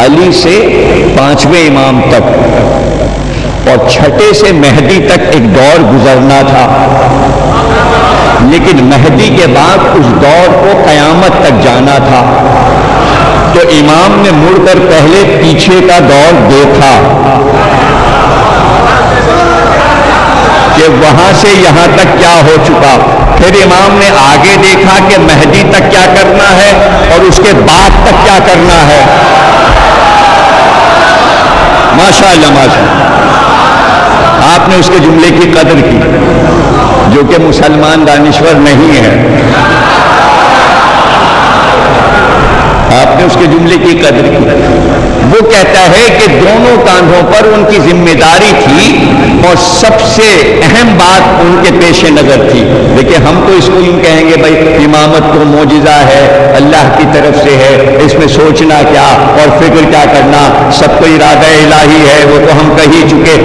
علی سے 5ویں امام تک اور 6 سے مہدی تک ایک دور گزرنا تھا، لیکن مہدی کے بعد اس دور کو قیامت تک جانا تھا. تو امام نے مڑ کر پہلے پیچھے کا دور دیکھا کہ وہاں سے یہاں تک کیا ہو چکا، پھر امام نے آگے دیکھا کہ مہدی تک کیا کرنا ہے اور اس کے بعد تک کیا کرنا ہے. ماشاءاللہ ماشاءاللہ آپ نے اس کے جملے کی قدر کی، جو کہ مسلمان دانشور نہیں ہے. آپ نے اس کے جملے کی قدر کی. وہ کہتا ہے کہ دونوں کاندھوں پر ان کی ذمہ داری تھی اور سب سے اہم بات ان کے پیش نظر تھی. دیکھیں ہم تو اس کو یوں کہیں گے بھائی امامت تو معجزہ ہے، اللہ کی طرف سے ہے، اس میں سوچنا کیا اور فکر کیا کرنا، سب کو ارادہ الہی ہے، وہ تو ہم کہہ ہی چکے.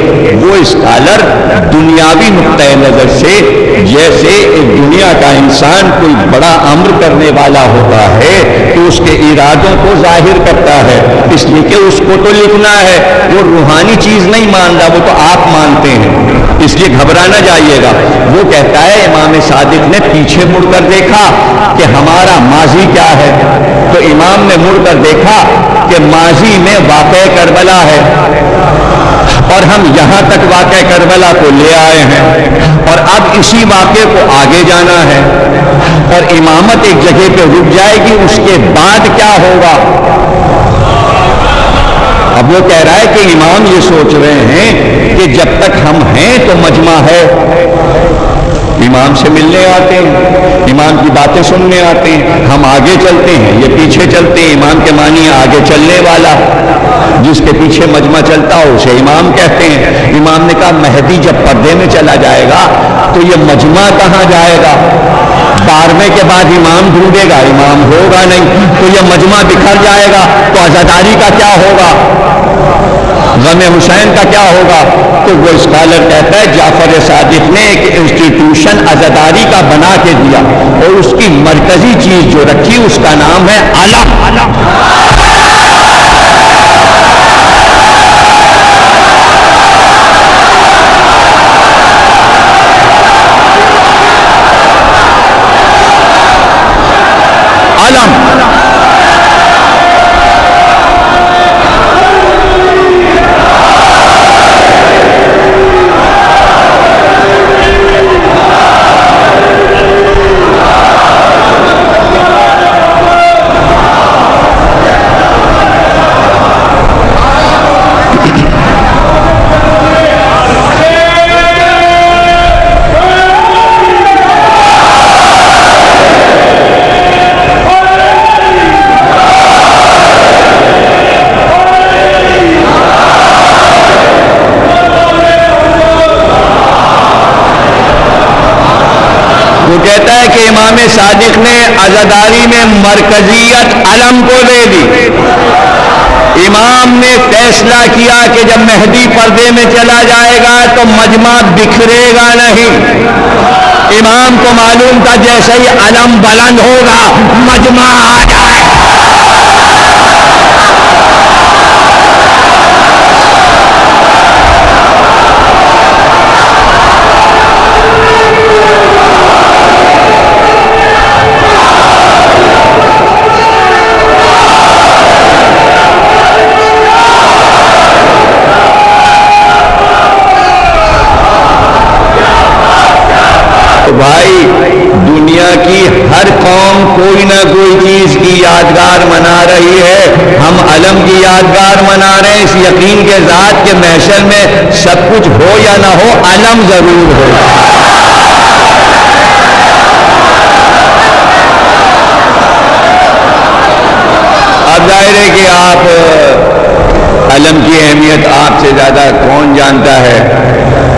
وہ اسکالر دنیاوی نقطۂ نظر سے جیسے ایک دنیا کا انسان کوئی بڑا امر کرنے والا ہوتا ہے تو اس کے ارادوں کو ظاہر کرتا ہے، اس لیے کہ اس کو تو لکھنا ہے. وہ روحانی چیز نہیں مان رہا، وہ تو آپ مانتے ہیں، اس لیے گھبرانا جائیے گا. وہ کہتا ہے امام صادق نے پیچھے مڑ کر دیکھا کہ ہمارا ماضی کیا ہے، تو امام نے مڑ کر دیکھا کہ ماضی میں واقعہ کربلا ہے اور ہم یہاں تک واقعہ کربلا کو لے آئے ہیں اور اب اسی واقعے کو آگے جانا ہے اور امامت ایک جگہ پہ رک جائے گی، اس کے بعد کیا ہوگا. اب وہ کہہ رہا ہے کہ امام یہ سوچ رہے ہیں کہ جب تک ہم ہیں تو مجمع ہے. امام سے ملنے آتے ہیں، امام کی باتیں سننے آتے ہیں، ہم آگے چلتے ہیں، یہ پیچھے چلتے ہیں. امام کے معنی آگے چلنے والا، جس کے پیچھے مجمع چلتا ہو اسے امام کہتے ہیں. امام نے کہا مہدی جب پردے میں چلا جائے گا تو یہ مجمع کہاں جائے گا؟ 12ویں کے بعد امام ڈھونڈے گا، امام ہوگا نہیں، تو یہ مجمع بکھر جائے گا. تو عزاداری کا کیا ہوگا، غم حسین کا کیا ہوگا؟ تو وہ اسکالر کہتا ہے جعفر صادق نے ایک انسٹیٹیوشن عزاداری کا بنا کے دیا اور اس کی مرکزی چیز جو رکھی اس کا نام ہے علم. وہ کہتا ہے کہ امام صادق نے عزاداری میں مرکزیت علم کو دے دی. امام نے فیصلہ کیا کہ جب مہدی پردے میں چلا جائے گا تو مجمع بکھرے گا نہیں. امام کو معلوم تھا جیسے ہی علم بلند ہوگا مجمع آ جائے. بھائی دنیا کی ہر قوم کوئی نہ کوئی چیز کی یادگار منا رہی ہے، ہم علم کی یادگار منا رہے ہیں اس یقین کے ذات کہ محشر میں سب کچھ ہو یا نہ ہو علم ضرور ہو. اب ظاہر ہے کہ آپ علم کی اہمیت آپ سے زیادہ کون جانتا ہے.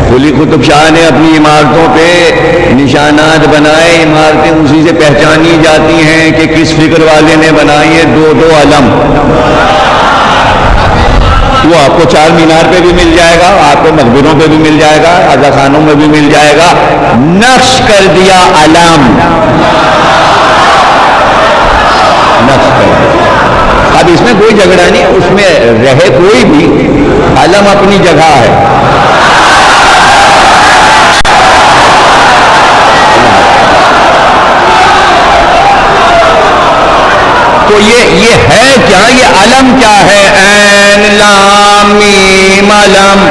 قلی قطب شاہ نے اپنی عمارتوں پہ نشانات بنائے، عمارتیں اسی سے پہچانی جاتی ہیں کہ کس فکر والے نے بنائی ہے. 2 علم، وہ آپ کو 4 مینار پہ بھی مل جائے گا، آپ کو مقبروں پہ بھی مل جائے گا، عزا خانوں میں بھی مل جائے گا. نقش کر دیا علم، نقش کر دیا. اب اس میں کوئی جھگڑا نہیں، اس میں رہے کوئی بھی، علم اپنی جگہ ہے. تو یہ ہے کیا، یہ علم کیا ہے؟ عین لام میم علم.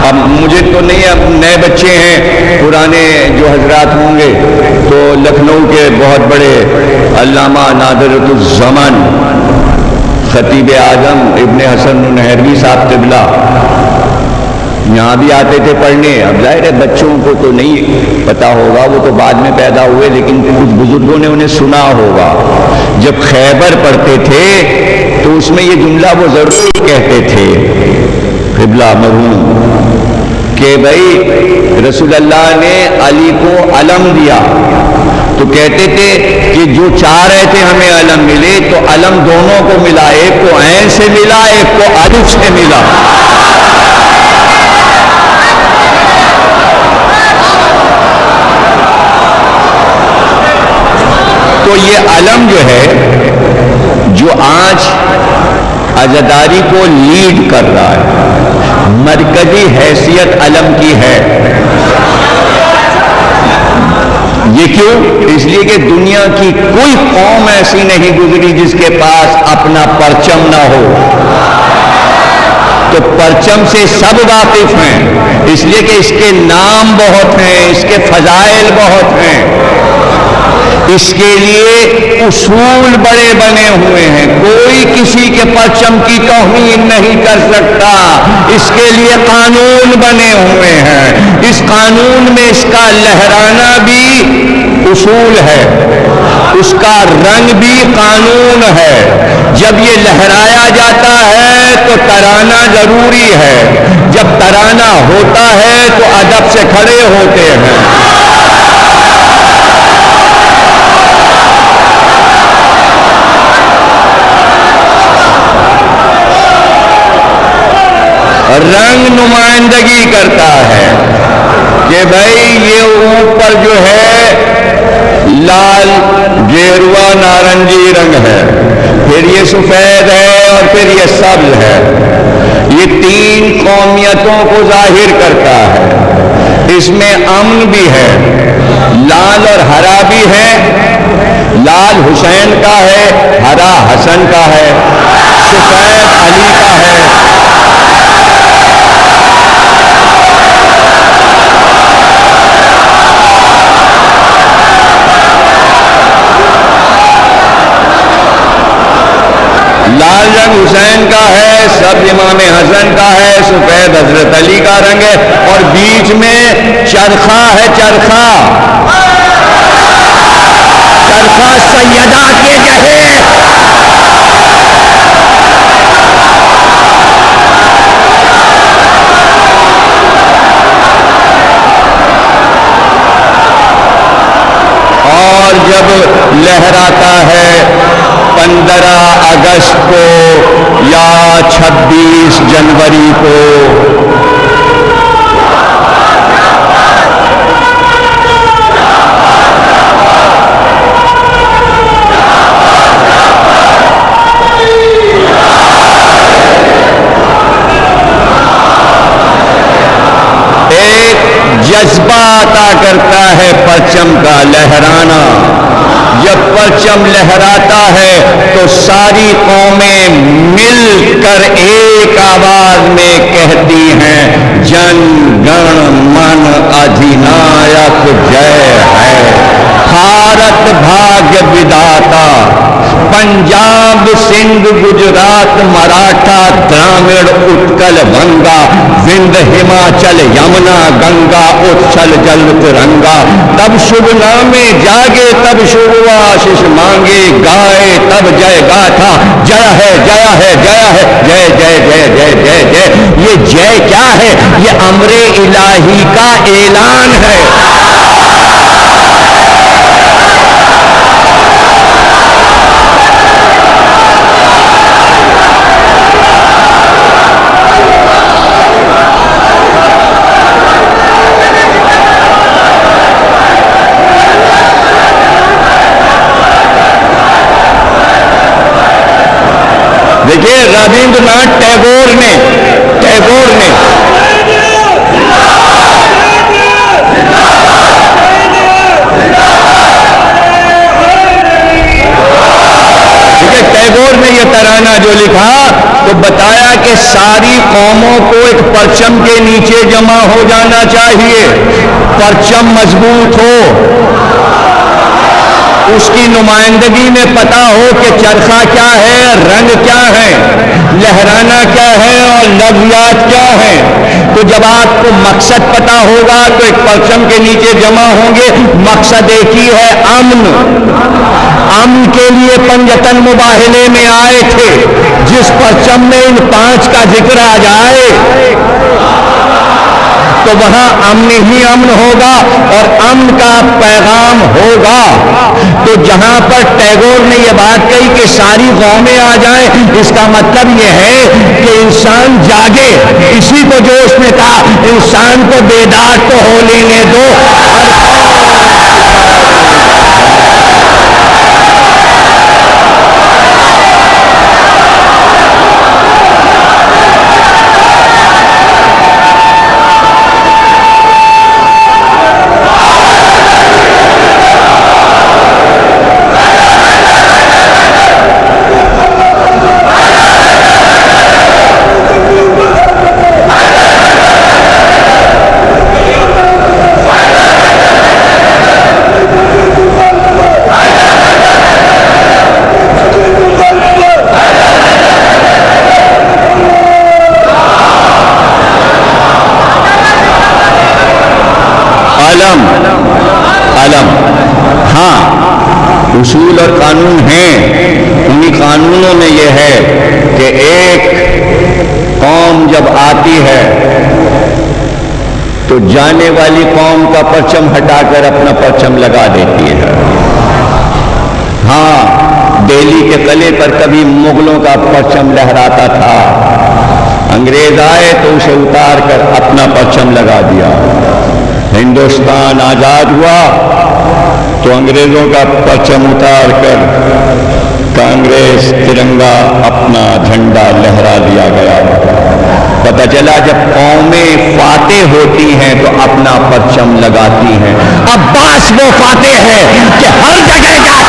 اب مجھے تو نہیں، اب نئے بچے ہیں، پرانے جو حضرات ہوں گے تو لکھنؤ کے بہت بڑے علامہ نادرۃ الزمن خطیب اعظم ابن حسن النہروی صاحب قبلہ یہاں بھی آتے تھے پڑھنے. اب ظاہر ہے بچوں کو تو نہیں پتا ہوگا, وہ تو بعد میں پیدا ہوئے, لیکن کچھ بزرگوں نے انہیں سنا ہوگا. جب خیبر پڑھتے تھے تو اس میں یہ جملہ وہ ضرور کہتے تھے, قبلہ مرحوم, کہ بھائی رسول اللہ نے علی کو علم دیا, تو کہتے تھے کہ جو چاہ رہے تھے ہمیں علم ملے, تو علم دونوں کو ملا, ایک کو عین سے ملا, ایک کو الف سے ملا. تو یہ علم جو ہے, جو آج عزاداری کو لیڈ کر رہا ہے, مرکزی حیثیت علم کی ہے. یہ کیوں؟ اس لیے کہ دنیا کی کوئی قوم ایسی نہیں گزری جس کے پاس اپنا پرچم نہ ہو. تو پرچم سے سب واقف ہیں, اس لیے کہ اس کے نام بہت ہیں, اس کے فضائل بہت ہیں, اس کے لیے اصول بڑے بنے ہوئے ہیں. کوئی کسی کے پرچم کی توہین نہیں کر سکتا. اس کے لیے قانون بنے ہوئے ہیں. اس قانون میں اس کا لہرانا بھی اصول ہے, اس کا رنگ بھی قانون ہے. جب یہ لہرایا جاتا ہے تو ترانہ ضروری ہے, جب ترانہ ہوتا ہے تو ادب سے کھڑے ہوتے ہیں. رنگ نمائندگی کرتا ہے کہ بھائی یہ اوپر جو ہے لال, گیروا, نارنجی رنگ ہے, پھر یہ سفید ہے, اور پھر یہ سبز ہے. یہ تین قومیتوں کو ظاہر کرتا ہے. اس میں امن بھی ہے, لال اور ہرا بھی ہے. لال حسین کا ہے, ہرا حسن کا ہے, سفید علی کا ہے. لال رنگ حسین کا ہے, سبز امام حسن کا ہے, سفید حضرت علی کا رنگ ہے, اور بیچ میں چرخا ہے. چرخا سیدہ کے جہے. اور جب لہراتا ہے 15 اگست کو یا 26 جنوری کو, ایک جذبہ عطا کرتا ہے پرچم کا لہرانا. جب پرچم لہراتا ہے تو ساری قومیں مل کر ایک آواز میں کہتی ہیں, جن گن من ادھینایک جے ہے. بھارت بھاگیہ وداتا, پنجاب سندھ گجرات مراٹھا درامڑ اتکل بنگا, وندھ ہماچل یمنا گنگا اتسل جل ترنگا. تب شبھ نامے جاگے تب شبھ آشیش مانگے, گائے تب جے گاتھا, جیا ہے جیا ہے جیا ہے, جے جے جے جے جے جے. یہ جے کیا ہے؟ یہ امر الہی کا اعلان ہے. دیکھیے رابندر ناتھ ٹیگور نے یہ ترانہ جو لکھا تو بتایا کہ ساری قوموں کو ایک پرچم کے نیچے جمع ہو جانا چاہیے. پرچم مضبوط ہو, اس کی نمائندگی میں پتا ہو کہ چرخا کیا ہے, رنگ کیا ہے, لہرانا کیا ہے, اور لفظیات کیا ہیں. تو جب آپ کو مقصد پتا ہوگا تو ایک پرچم کے نیچے جمع ہوں گے. مقصد ایک ہی ہے، امن. امن کے لیے پنجتن مباہلے میں آئے تھے. جس پرچم میں ان 5 کا ذکر آ جائے تو وہاں امن ہی امن ہوگا اور امن کا پیغام ہوگا. تو جہاں پر ٹیگور نے یہ بات کہی کہ ساری قومیں آ جائیں، اس کا مطلب یہ ہے کہ انسان جاگے. اسی کو جوش میں تھا، انسان کو بیدار تو ہو لینے دو. علم ہاں، اصول اور قانون ہیں. انہی قانونوں میں یہ ہے کہ ایک قوم جب آتی ہے تو جانے والی قوم کا پرچم ہٹا کر اپنا پرچم لگا دیتی ہے. ہاں، دہلی کے قلعے پر کبھی مغلوں کا پرچم لہراتا تھا. انگریز آئے تو اسے اتار کر اپنا پرچم لگا دیا. ہندوستان آزاد ہوا تو انگریزوں کا پرچم اتار کر کانگریس ترنگا اپنا جھنڈا لہرا دیا گیا. پتہ چلا جب قومیں فاتح ہوتی ہیں تو اپنا پرچم لگاتی ہیں. عباس وہ فاتح ہے کہ ہر جگہ جا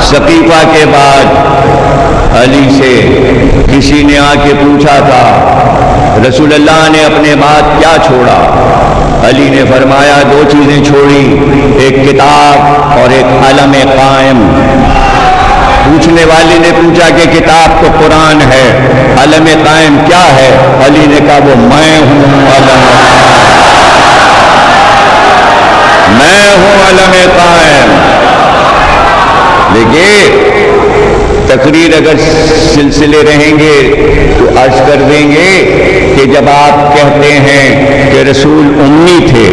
سقیفہ کے بعد علی سے کسی نے آ کے پوچھا تھا رسول اللہ نے اپنے بعد کیا چھوڑا. علی نے فرمایا 2 چیزیں چھوڑی، ایک کتاب اور ایک علم قائم. پوچھنے والے نے پوچھا کہ کتاب تو قرآن ہے، علم قائم کیا ہے؟ علی نے کہا وہ میں ہوں علم قائم. دیکھیے تقریر اگر سلسلے رہیں گے تو عرض کر دیں گے کہ جب آپ کہتے ہیں کہ رسول امی تھے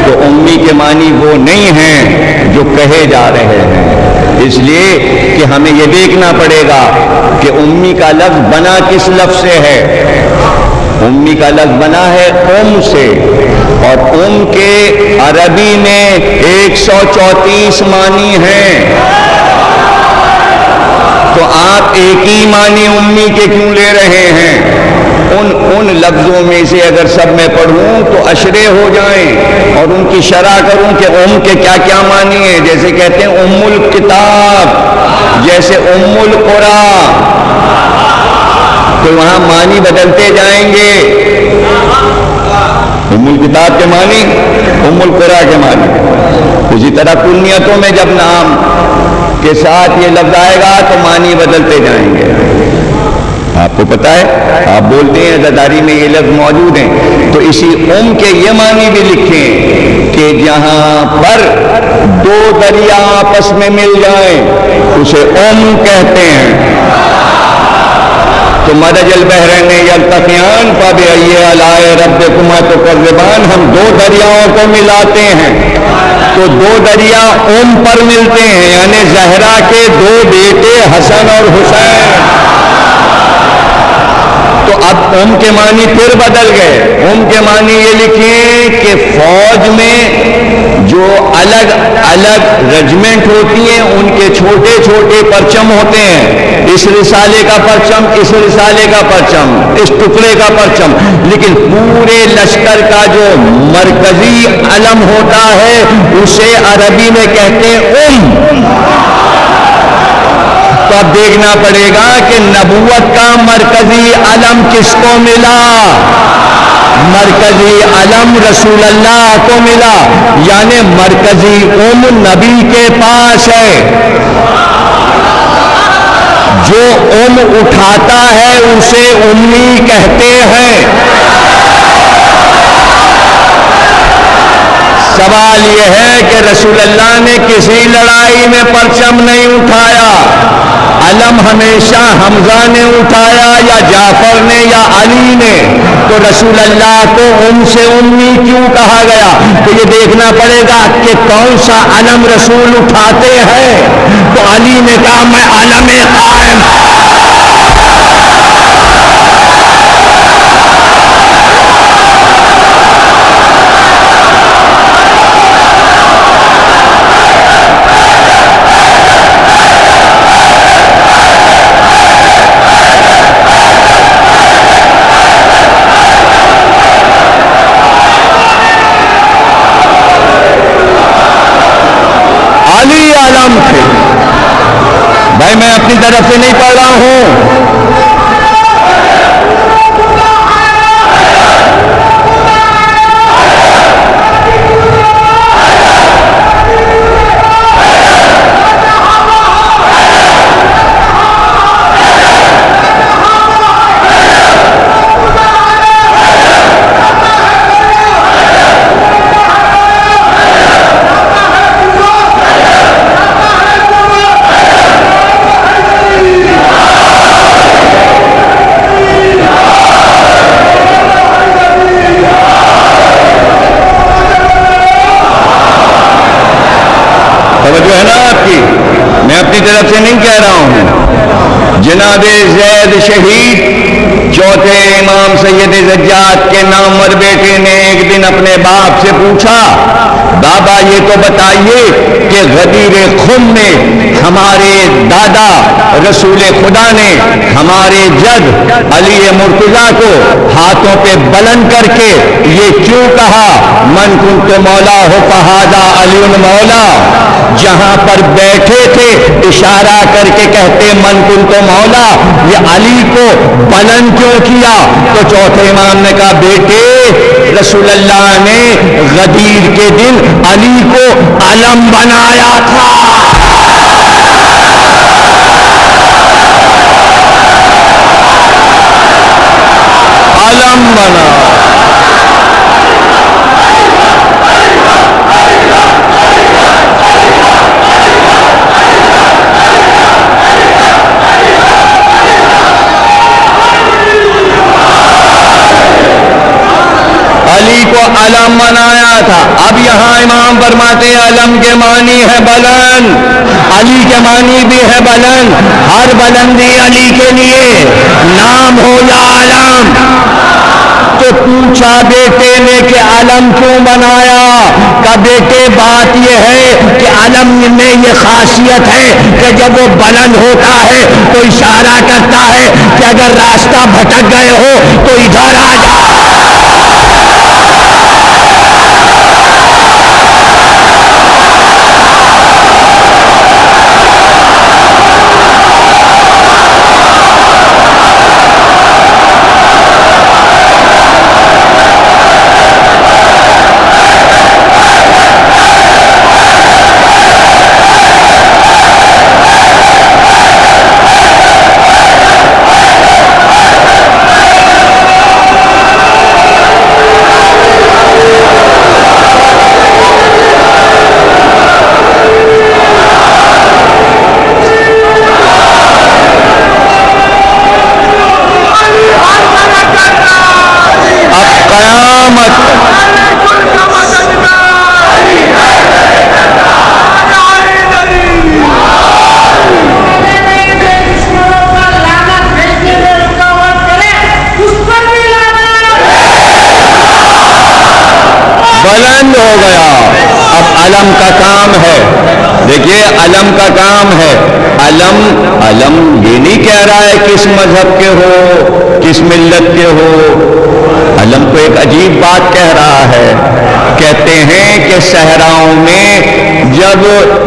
تو امی کے معنی وہ نہیں ہیں جو کہے جا رہے ہیں. اس لیے کہ ہمیں یہ دیکھنا پڑے گا کہ امی کا لفظ بنا کس لفظ سے ہے. امی کا لفظ بنا ہے ام سے، اور ام کے عربی میں 134 معنی ہیں. تو آپ ایک ہی معنی امی کے کیوں لے رہے ہیں؟ ان لفظوں میں سے اگر سب میں پڑھوں تو اشرے ہو جائیں اور ان کی شرح کروں کہ کے کیا کیا معنی ہیں. جیسے کہتے ہیں ام الکتاب، جیسے ام القرآن، تو وہاں معنی بدلتے جائیں گے. ام الکتاب کے معنی، ام القرآن کے معنی. اسی طرح کنیتوں میں جب نام کے ساتھ یہ لفظ آئے گا تو معنی بدلتے جائیں گے. آپ کو پتا ہے، آپ بولتے ہیں زداری میں یہ لفظ موجود ہیں، تو اسی ام کے یہ معنی بھی لکھیں کہ جہاں پر دو دریا آپس میں مل جائیں اسے ام کہتے ہیں. تو مرج البحرین یلتقیان فبأی آلاء ربکما تکذبان، ہم دو دریاؤں کو ملاتے ہیں تو دو دریا ام پر ملتے ہیں، یعنی زہرا کے دو بیٹے حسن اور حسین. تو اب ام کے معنی پھر بدل گئے. ام کے معنی یہ لکھیں کہ فوج میں جو الگ الگ رجمنٹ ہوتی ہیں ان کے چھوٹے چھوٹے پرچم ہوتے ہیں. اس رسالے کا پرچم، اس رسالے کا پرچم، اس ٹکڑے کا پرچم، لیکن پورے لشکر کا جو مرکزی علم ہوتا ہے اسے عربی میں کہتے ہیں ام. تو اب دیکھنا پڑے گا کہ نبوت کا مرکزی علم کس کو ملا؟ مرکزی علم رسول اللہ کو ملا، یعنی مرکزی ام نبی کے پاس ہے. جو ام اٹھاتا ہے اسے امی کہتے ہیں. سوال یہ ہے کہ رسول اللہ نے کسی لڑائی میں پرچم نہیں اٹھایا، علم ہمیشہ حمزہ نے اٹھایا یا جعفر نے یا علی نے، تو رسول اللہ کو ام سے امی کیوں کہا گیا؟ تو یہ دیکھنا پڑے گا کہ کون سا علم رسول اٹھاتے ہیں. تو علی نے کہا میں علم قائم. علم تھے. بھائی میں اپنی طرف سے نہیں پڑھ رہا ہوں. توجہ ہے نا آپ کی؟ میں اپنی طرف سے نہیں کہہ رہا ہوں. جناب زید شہید چوتھے امام سید زجاج کے نامور بیٹے نے ایک دن اپنے باپ سے پوچھا، بابا یہ تو بتائیے کہ غدیر خم میں ہمارے دادا رسول خدا نے ہمارے جد علی مرتضیٰ کو ہاتھوں پہ بلند کر کے یہ کیوں کہا من کنت مولا ہو فہذا علی مولا؟ جہاں پر بیٹھے تھے اشارہ کر کے کہتے من کنت مولا، یہ علی کو بلند کیوں کیا؟ تو چوتھے امام نے کہا بیٹے رسول اللہ نے غدیر کے دن علی کو علم بنایا تھا. علم بنا. علی کو علم بنایا تھا. اب یہاں امام فرماتے ہیں علم کے معنی ہے بلند، علی کے معنی بھی ہے بلند. ہر بلندی علی کے لیے، نام ہو یا علم. تو پوچھا بیٹے نے کہ علم کیوں بنایا؟ بیٹے بات یہ ہے کہ علم میں یہ خاصیت ہے کہ جب وہ بلند ہوتا ہے تو اشارہ کرتا ہے کہ اگر راستہ بھٹک گئے ہو تو ادھر آ جاؤ. بلند ہو گیا. اب علم کا کام ہے. دیکھیے علم کا کام ہے. علم یہ نہیں کہہ رہا ہے کس مذہب کے ہو کس ملت کے ہو. علم کو ایک عجیب بات کہہ رہا ہے. کہتے ہیں کہ صحراؤں میں جب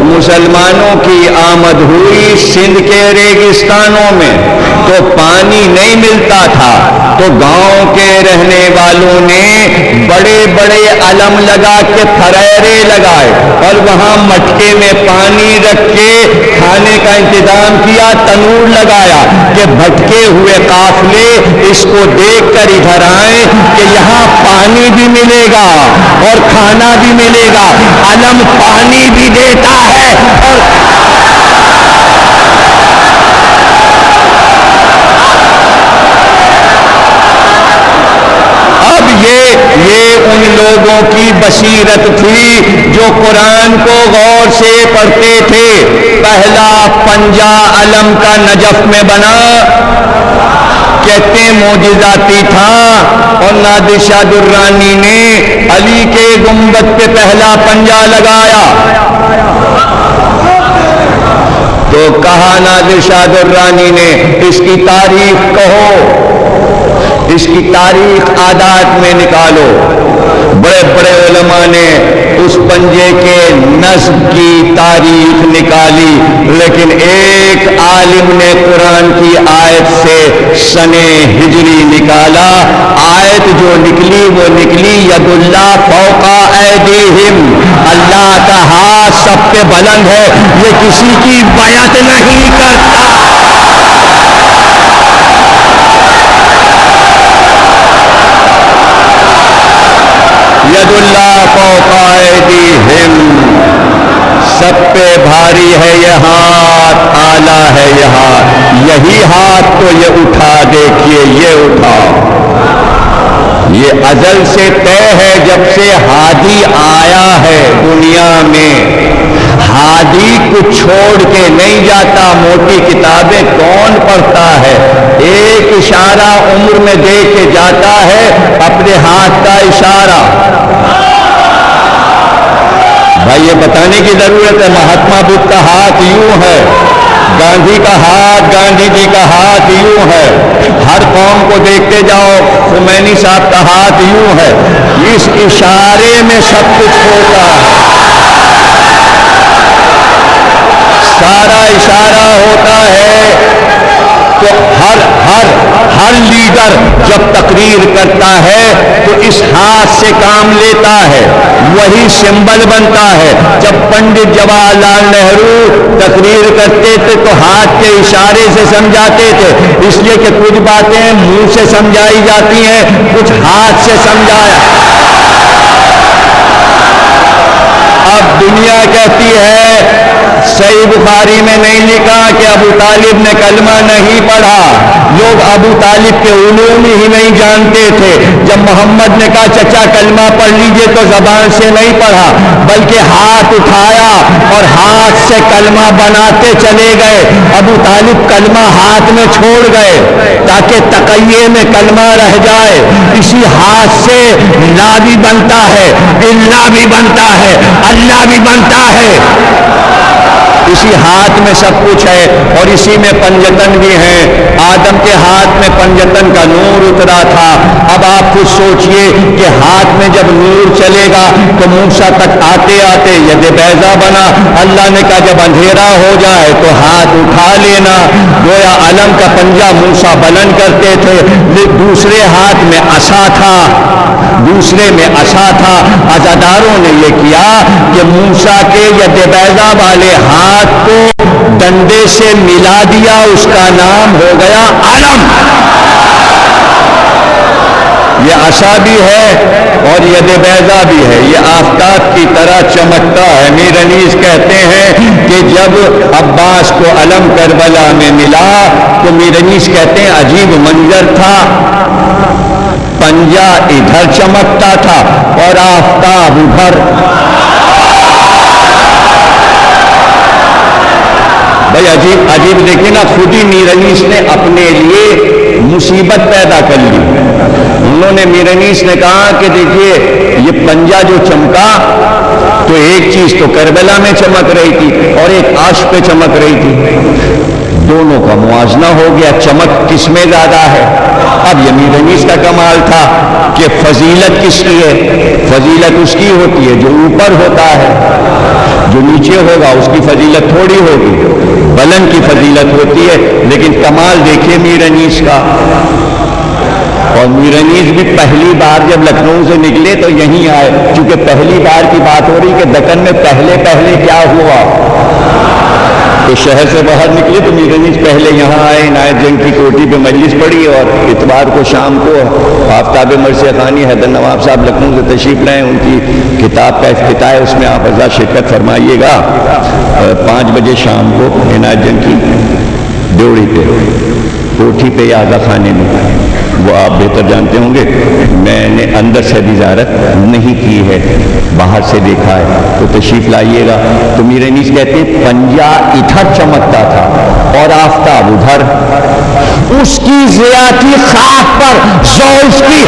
مسلمانوں کی آمد ہوئی سندھ کے ریگستانوں میں تو پانی نہیں ملتا تھا تو گاؤں کے رہنے والوں نے بڑے بڑے علم لگا کے پھریرے لگائے اور وہاں مٹکے میں پانی رکھ کے کھانے کا انتظام کیا. تنور لگایا کہ بھٹکے ہوئے قافلے اس کو دیکھ کر ادھر آئیں کہ یہاں پانی بھی ملے گا اور کھانا بھی ملے گا. علم پانی بھی دیتا ہے اور یہ ان لوگوں کی بصیرت تھی جو قرآن کو غور سے پڑھتے تھے. پہلا پنجہ علم کا نجف میں بنا کہتے معجزاتی تھا اور نادر شاہ درانی نے علی کے گنبد پہ پہلا پنجہ لگایا تو کہا نادر شاہ درانی نے اس کی تاریخ کہو. اس کی تاریخ عادات میں نکالو. بڑے بڑے علماء نے اس پنجے کے نصب کی تاریخ نکالی لیکن ایک عالم نے قرآن کی آیت سے سن ہجری نکالا. آیت جو نکلی وہ نکلی ید اللہ فوق ایدیہم. اللہ کا ہاتھ سب پہ بلند ہے. یہ کسی کی بیعت نہیں کرتا. ید اللہ فوق ایدیہم. سب پہ بھاری ہے یہ ہاتھ, آلہ ہے یہ ہاتھ. یہی ہاتھ تو یہ اٹھا, دیکھیے یہ اٹھا. یہ ازل سے طے ہے. جب سے ہادی آیا ہے دنیا میں ہادی کو چھوڑ کے نہیں جاتا. موٹی کتابیں کون پڑھتا ہے؟ ایک اشارہ عمر میں دے کے جاتا ہے, اپنے ہاتھ کا اشارہ. بھائی یہ بتانے کی ضرورت ہے مہاتما بدھ کا ہاتھ یوں ہے, گاندھی کا ہاتھ, گاندھی جی کا ہاتھ یوں ہے. ہر قوم کو دیکھتے جاؤ, خمینی صاحب کا ہاتھ یوں ہے. اس اشارے میں سب کچھ ہوتا ہے. سارا اشارہ ہوتا ہے. تو ہر لیڈر جب تقریر کرتا ہے تو اس ہاتھ سے کام لیتا ہے, وہی سمبل بنتا ہے. جب پنڈت جواہر لال نہرو تقریر کرتے تھے تو ہاتھ کے اشارے سے سمجھاتے تھے, اس لیے کہ کچھ باتیں منہ سے سمجھائی جاتی ہیں, کچھ ہاتھ سے سمجھایا. اب دنیا کہتی ہے صحیح بخاری میں نہیں لکھا کہ ابو طالب نے کلمہ نہیں پڑھا. لوگ ابو طالب کے علوم ہی نہیں جانتے تھے. جب محمد نے کہا چچا کلمہ پڑھ لیجئے تو زبان سے نہیں پڑھا بلکہ ہاتھ اٹھایا اور ہاتھ سے کلمہ بناتے چلے گئے. ابو طالب کلمہ ہاتھ میں چھوڑ گئے تاکہ تقیے میں کلمہ رہ جائے. اسی ہاتھ سے لا بھی بنتا ہے, اللہ بھی بنتا ہے, اللہ بھی بنتا ہے. اسی ہاتھ میں سب کچھ ہے اور اسی میں پنجتن بھی ہیں. آدم کے ہاتھ میں پنجتن کا نور اترا تھا. اب آپ خود سوچئے کہ ہاتھ میں جب نور چلے گا تو موسیٰ تک آتے آتے ید بیضا بنا. اللہ نے کہا جب اندھیرا ہو جائے تو ہاتھ اٹھا لینا. گویا علم کا پنجہ موسیٰ بلند کرتے تھے, دوسرے ہاتھ میں عصا تھا, دوسرے میں عصا تھا. عزاداروں نے یہ کیا کہ موسیٰ کے ید بیضا والے ہاتھ کو ڈنڈے سے ملا دیا, اس کا نام ہو گیا علم. یہ عصا بھی ہے اور ید بیضا بھی ہے, یہ آفتاب کی طرح چمکتا ہے. میر انیس کہتے ہیں کہ جب عباس کو علم کربلا میں ملا تو میر انیس کہتے ہیں عجیب منظر تھا. پنجہ ادھر چمکتا تھا اور آفتاب ادھر. بھائی عجیب عجیب دیکھیں نا, خود ہی میر انیس نے اپنے لیے مصیبت پیدا کر لی. انہوں نے میر انیس نے کہا کہ دیکھیے یہ پنجہ جو چمکا تو ایک چیز تو کربلا میں چمک رہی تھی اور ایک عرش پہ چمک رہی تھی, دونوں کا موازنہ ہو گیا, چمک کس میں زیادہ ہے. اب یہ میر انیس کا کمال تھا کہ فضیلت کس کی ہے. فضیلت اس کی ہوتی ہے جو اوپر ہوتا ہے, جو نیچے ہوگا اس کی فضیلت تھوڑی ہوگی. بلند کی فضیلت ہوتی ہے. لیکن کمال دیکھیے میر انیس کا. اور میر انیس بھی پہلی بار جب لکھنؤ سے نکلے تو یہیں آئے, چونکہ پہلی بار کی بات ہو رہی کہ دکن میں پہلے کیا ہوا. تو شہر سے باہر نکلے تو میر انیس پہلے یہاں آئے, عنایت جنگ کی کوٹھی پہ مجلس پڑھی اور اتوار کو شام کو آفتاب مرثیہ خوانی حیدر نواب صاحب لکھنؤ سے تشریف لائے. ان کی کتاب کا افتتاح ہے, اس میں آپ حضرات شرکت فرمائیے گا 5 بجے شام کو عنایت جنگ کی ڈیوڑی پہ کوٹھی پہ یا آغا خانے میں. وہ آپ بہتر جانتے ہوں گے, میں نے اندر سے بھی زیارت نہیں کی ہے, باہر سے دیکھا ہے, تو تشریف لائیے گا. تو میر انیس کہتے ہیں پنجہ ادھر چمکتا تھا اور آفتاب ادھر. اس کی زیادتی خاک پر زوج کی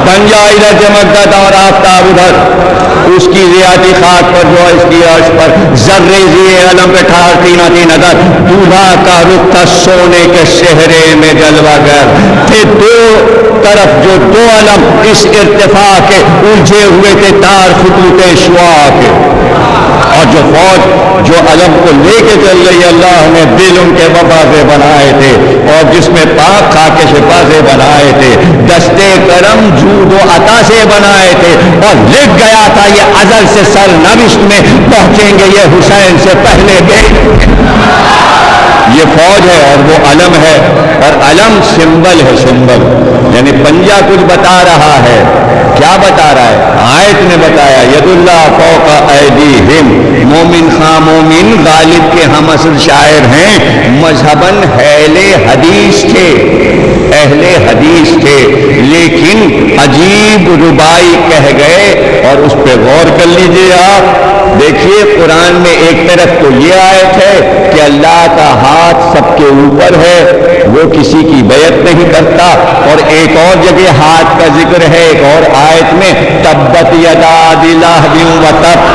پنجہ ادھر چمکتا تھا اور آفتاب ادھر. اس کی ریاتی خاک پر جو اس کی عرش پر ذرے زی علم پہ ٹھہرتی نہ تھی نظر. دولہا کا رخ تھا سونے کے صحرے میں جلوہ گر تھے. دو طرف جو دو علم اس ارتفاع کے الجھے ہوئے تھے تار خطوط شعاع کے. اور جو فوج جو علم کو لے کے چل رہی, اللہ نے دل ان کے وفا سے بنائے تھے اور جس میں پاک خاک شفا سے بنائے تھے, دستے کرم جود و عطا سے بنائے تھے. اور لکھ گیا تھا یہ ازل سے سرنوشت میں پہنچیں گے یہ حسین سے پہلے گئے. یہ فوج ہے اور وہ علم ہے, اور علم سمبل ہے, سمبل یعنی پنجہ کچھ بتا رہا ہے. کیا بتا رہا ہے؟ آیت نے بتایا ید اللہ فوق ایدیہم. مومن خاں مومن غالب کے ہم اصل شاعر ہیں, مذہباً اہل حدیث تھے, اہل حدیث تھے, لیکن عجیب ربائی کہہ گئے. اور اس پہ غور کر لیجئے آپ. دیکھیے قرآن میں ایک طرف تو یہ آیت ہے کہ اللہ کا ہاتھ سب کے اوپر ہے, وہ کسی کی بیعت نہیں کرتا, اور ایک اور جگہ ہاتھ کا ذکر ہے ایک اور آیت میں تبت یدا ابی لہب و تب,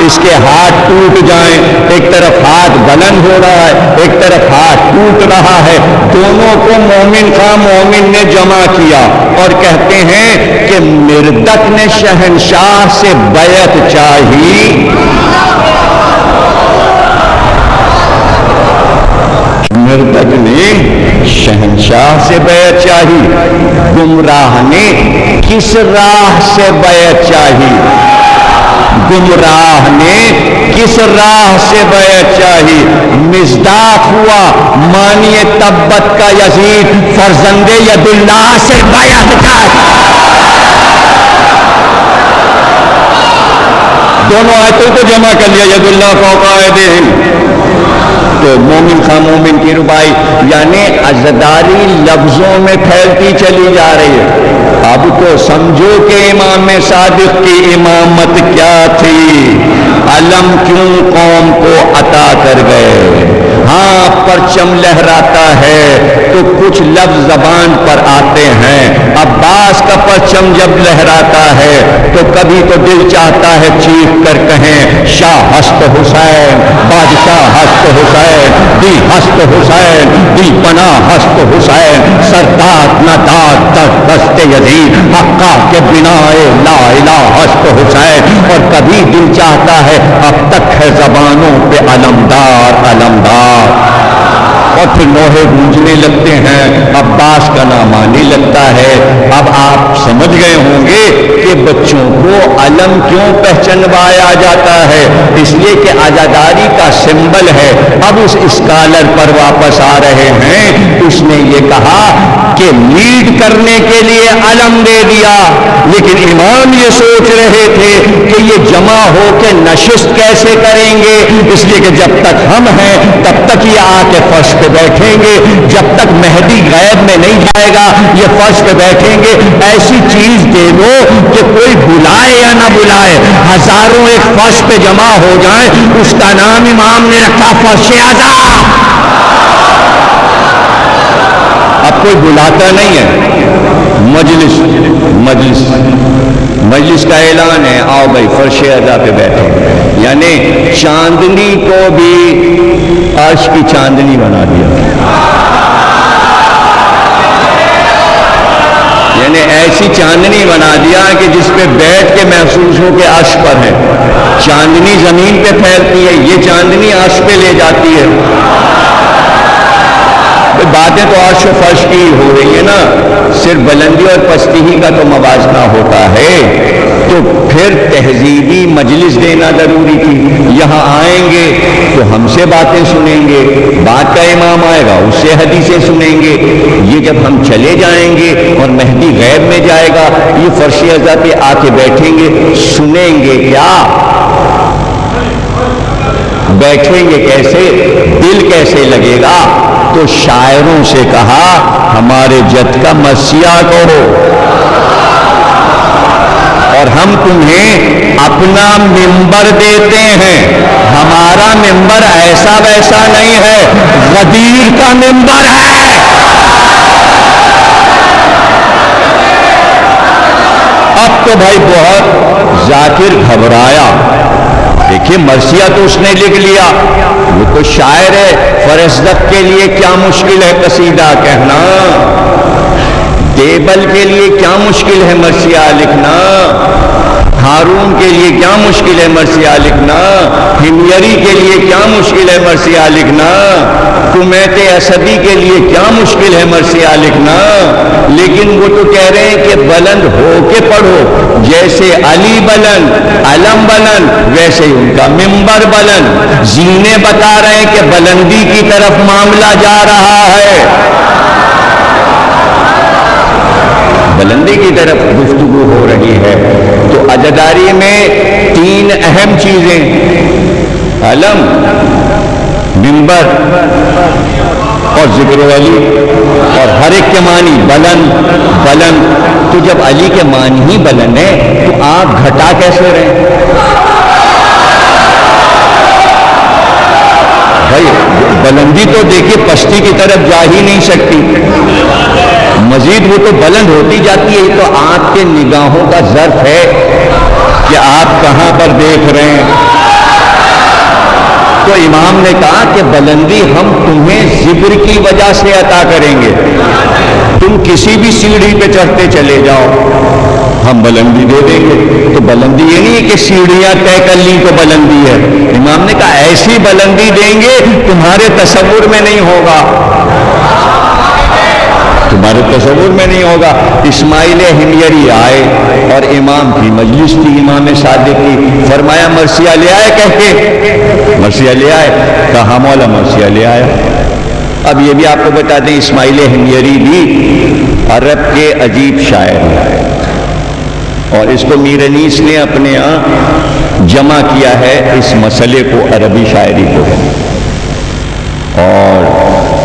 اس کے ہاتھ ٹوٹ جائیں. ایک طرف ہاتھ بلند ہو رہا ہے, ایک طرف ہاتھ ٹوٹ رہا ہے. دونوں کو مومن خواہ مومن نے جمع کیا اور کہتے ہیں کہ مردک نے شہنشاہ سے بیعت چاہی. مردک نے شہنشاہ سے بیعت چاہی، گمراہ نے کس راہ سے بیعت چاہی؟ گمراہ نے کس راہ سے بیعت چاہی؟ مصداق ہوا مانی تبت کا یزید، فرزند ید اللہ سے بیعت چاہی۔ دونوں آیتوں کو جمع کر لیا، ید اللہ فوق ایدیہم، تو مومن خواہ مومن کی ربائی، یعنی عزاداری لفظوں میں پھیلتی چلی جا رہی ہے۔ اب تو سمجھو کہ امام صادق کی امامت کیا تھی، علم کیوں قوم کو عطا کر گئے۔ ہاں پرچم لہراتا ہے تو کچھ لفظ زبان پر آتے ہیں، عباس کا پرچم جب لہراتا ہے تو کبھی تو دل چاہتا ہے چیخ کر کہیں شاہ ہست حسین، بادشاہ ہست حسین، دی ہست حسین، دی پناہ ہست حسین، سرداد نہ داد در دست یزید، حقا کے بنا لا الہ ہست حسین۔ اور کبھی دل چاہتا ہے اب تک ہے زبانوں پہ علمدار علمدار، اور پھر لوہے گونجنے لگتے ہیں، عباس کا نام آنے لگتا ہے۔ اب آپ سمجھ گئے ہوں گے کہ بچوں کو علم کیوں پہچنوایا جاتا ہے، اس لیے کہ عزاداری کا سمبل ہے۔ اب اس اسکالر پر واپس آ رہے ہیں، اس نے یہ کہا کہ لیڈ کرنے کے لیے علم دے دیا، لیکن امام یہ سوچ رہے تھے کہ یہ جمع ہو کے نشست کیسے کریں گے، اس لیے کہ جب تک ہم ہیں تب تک یہ آ کے فرش پہ بیٹھیں گے، جب تک مہدی غیب میں نہیں جائے گا یہ فرش پہ بیٹھیں گے۔ ایسی چیز دے دو کہ کوئی بلائے یا نہ بلائے ہزاروں ایک فرش پہ جمع ہو جائیں، اس کا نام امام نے رکھا فرش اعظم۔ اب کوئی بلاتا نہیں ہے، مجلس مجلس مجلس کا اعلان ہے، آؤ بھائی فرش اعظم پہ بیٹھو، یعنی چاندنی کو بھی عرش کی چاندنی بنا دیا، یعنی ایسی چاندنی بنا دیا کہ جس پہ بیٹھ کے محسوس ہو کہ عرش پر ہے۔ چاندنی زمین پہ پھیلتی ہے، یہ چاندنی عرش پہ لے جاتی ہے۔ باتیں تو عرش و فرش کی ہو رہی ہے نا، صرف بلندی اور پستی ہی کا تو موازنہ ہوتا ہے، تو پھر تہذیبی مجلس دینا ضروری تھی۔ یہاں آئیں گے تو ہم سے باتیں سنیں گے، بعد کا امام آئے گا اس سے حدیثیں سنیں گے، یہ جب ہم چلے جائیں گے اور مہدی غیب میں جائے گا یہ فرش اعظم پہ آ کے بیٹھیں گے، سنیں گے کیا، بیٹھیں گے کیسے، دل کیسے لگے گا؟ تو شاعروں سے کہا ہمارے جد کا مسیح کہو اور ہم تمہیں اپنا ممبر دیتے ہیں، ہمارا ممبر ایسا ویسا نہیں ہے، غدیر کا ممبر ہے۔ اب تو بھائی بہت ذاکر گھبرایا، دیکھیے مرثیہ تو اس نے لکھ لیا، وہ تو شاعر ہے، فرزدق کے لیے کیا مشکل ہے قصیدہ کہنا، دیبل کے لیے کیا مشکل ہے مرثیہ لکھنا، ہارون کے لیے کیا مشکل ہے مرثیہ لکھنا، ہمیری کے لیے کیا مشکل ہے مرثیہ لکھنا، کمیت اسدی کے لیے کیا مشکل ہے مرثیہ لکھنا، لیکن وہ تو کہہ رہے ہیں کہ بلند ہو کے پڑھو، جیسے علی بلند علم بلند ویسے ہی ان کا ممبر بلند، زینے بتا رہے ہیں کہ بلندی کی طرف معاملہ جا رہا ہے، بلندی کی طرف گفتگو ہو رہی ہے۔ تو عزاداری میں تین اہم چیزیں، علم، ممبر اور ذکر علی، اور ہر ایک کے معنی بلند بلند، تو جب علی کے معنی ہی بلند ہے تو آپ گھٹا کیسے رہے بھائی؟ بلندی تو دیکھیے پستی کی طرف جا ہی نہیں سکتی، مزید وہ تو بلند ہوتی جاتی ہے، یہ تو آپ کے نگاہوں کا ظرف ہے کہ آپ کہاں پر دیکھ رہے ہیں۔ تو امام نے کہا کہ بلندی ہم تمہیں ذکر کی وجہ سے عطا کریں گے، تم کسی بھی سیڑھی پہ چڑھتے چلے جاؤ ہم بلندی دے دیں گے۔ تو بلندی یہ نہیں ہے کہ سیڑھیاں طے کر لی تو بلندی ہے، امام نے کہا ایسی بلندی دیں گے تمہارے تصور میں نہیں ہوگا، تمہارے تصور میں نہیں ہوگا۔ اسماعیل حمیری آئے اور امام کی مجلس تھی، امام صادق کی، فرمایا مرثیہ لے آئے، کہہ کے مرثیہ لے آئے، کہا مولا مرثیہ لے آیا۔ اب یہ بھی آپ کو بتا دیں اسماعیل حمیری بھی عرب کے عجیب شاعر ہیں، اور اس کو میر انیس نے اپنے یہاں جمع کیا ہے اس مسئلے کو، عربی شاعری کو۔ اور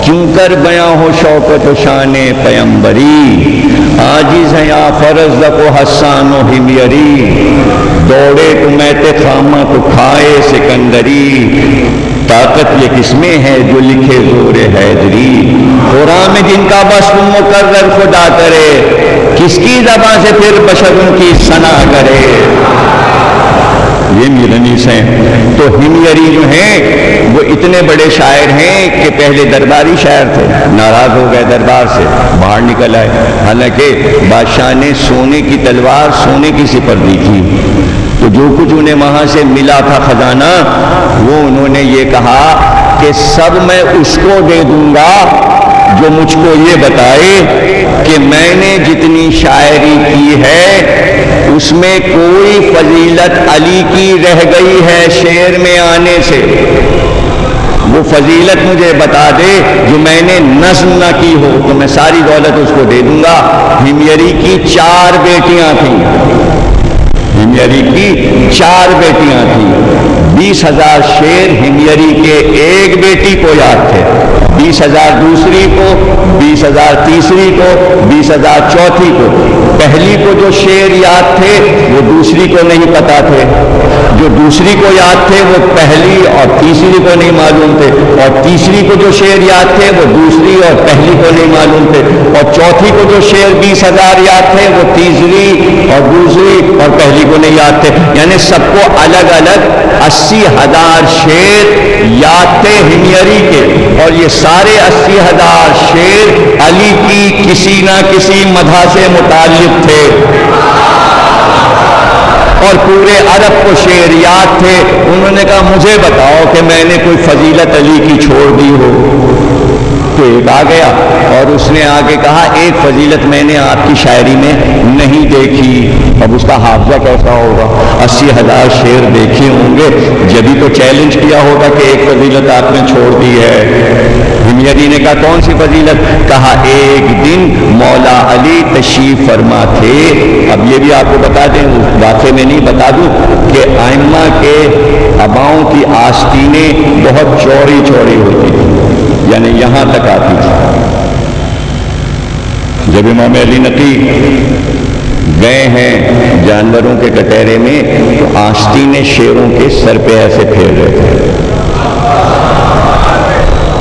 کیوں کر بیاں ہو شوکت و شان پیمبری، عاجز ہے یا فرزدق و حسان و حمیری، دوڑے تو میت خامہ تو کھائے سکندری، طاقت یہ کس میں ہے جو لکھے زور حیدری، قرآن میں جن کا وصف مقرر خدا کرے، کس کی زبان سے پھر بشروں کی ثنا کرے۔ یہ میر انیس ہیں۔ تو حمیری جو ہیں وہ اتنے بڑے شاعر ہیں کہ پہلے درباری شاعر تھے، ناراض ہو گئے دربار سے، باہر نکل آئے، حالانکہ بادشاہ نے سونے کی تلوار سونے کی سپردی کی، تو جو کچھ انہیں وہاں سے ملا تھا خزانہ، وہ انہوں نے یہ کہا کہ سب میں اس کو دے دوں گا جو مجھ کو یہ بتائے کہ میں نے جتنی شاعری کی ہے اس میں کوئی فضیلت علی کی رہ گئی ہے شعر میں آنے سے، وہ فضیلت مجھے بتا دے جو میں نے نظم نہ کی ہو، تو میں ساری دولت اس کو دے دوں گا۔ حمیری کی 4 بیٹیاں تھیں، حمیری کی 4 بیٹیاں تھیں، 20,000 شعر حمیری کے ایک بیٹی کو یاد تھے، 20,000 دوسری کو، 20,000 تیسری کو، 20,000 چوتھی کو۔ پہلی کو جو شعر یاد تھے وہ دوسری کو نہیں پتا تھے، جو دوسری کو یاد تھے وہ پہلی اور تیسری کو نہیں معلوم تھے، اور تیسری کو جو شعر یاد تھے وہ دوسری اور پہلی کو نہیں معلوم تھے، اور چوتھی کو جو شعر 20,000 یاد تھے وہ تیسری اور دوسری اور پہلی کو نہیں یاد تھے، یعنی سب کو الگ الگ 80,000 شعر یاد تھے حمیری کے، اور یہ سارے 80,000 شعر علی کی کسی نہ کسی مدح سے متعلق تھے، اور پورے عرب کو شعر یاد تھے۔ انہوں نے کہا مجھے بتاؤ کہ میں نے کوئی فضیلت علی کی چھوڑ دی ہو، تو ایک آ گیا اور اس نے آگے کہا ایک فضیلت میں نے آپ کی شاعری میں نہیں دیکھی۔ اب اس کا حافظہ کیسا ہوگا، 80,000 شعر دیکھے ہوں گے، جبھی تو چیلنج کیا ہوگا کہ ایک فضیلت آپ نے چھوڑ دی ہے۔ حمیری نے کہا کون سی فضیلت؟ کہا ایک دن مولا علی تشریف فرما تھے۔ اب یہ بھی آپ کو بتا دیں، واقعے میں نہیں بتا دوں کہ ائمہ کے اباؤں کی آستینیں بہت چوڑی چوڑی ہوتی تھی، یعنی یہاں تک آتی تھی۔ جب امام علی نقی گئے ہیں جانوروں کے کٹہرے میں تو آستینیں شیروں کے سر پہ ایسے پھیر رہے تھے،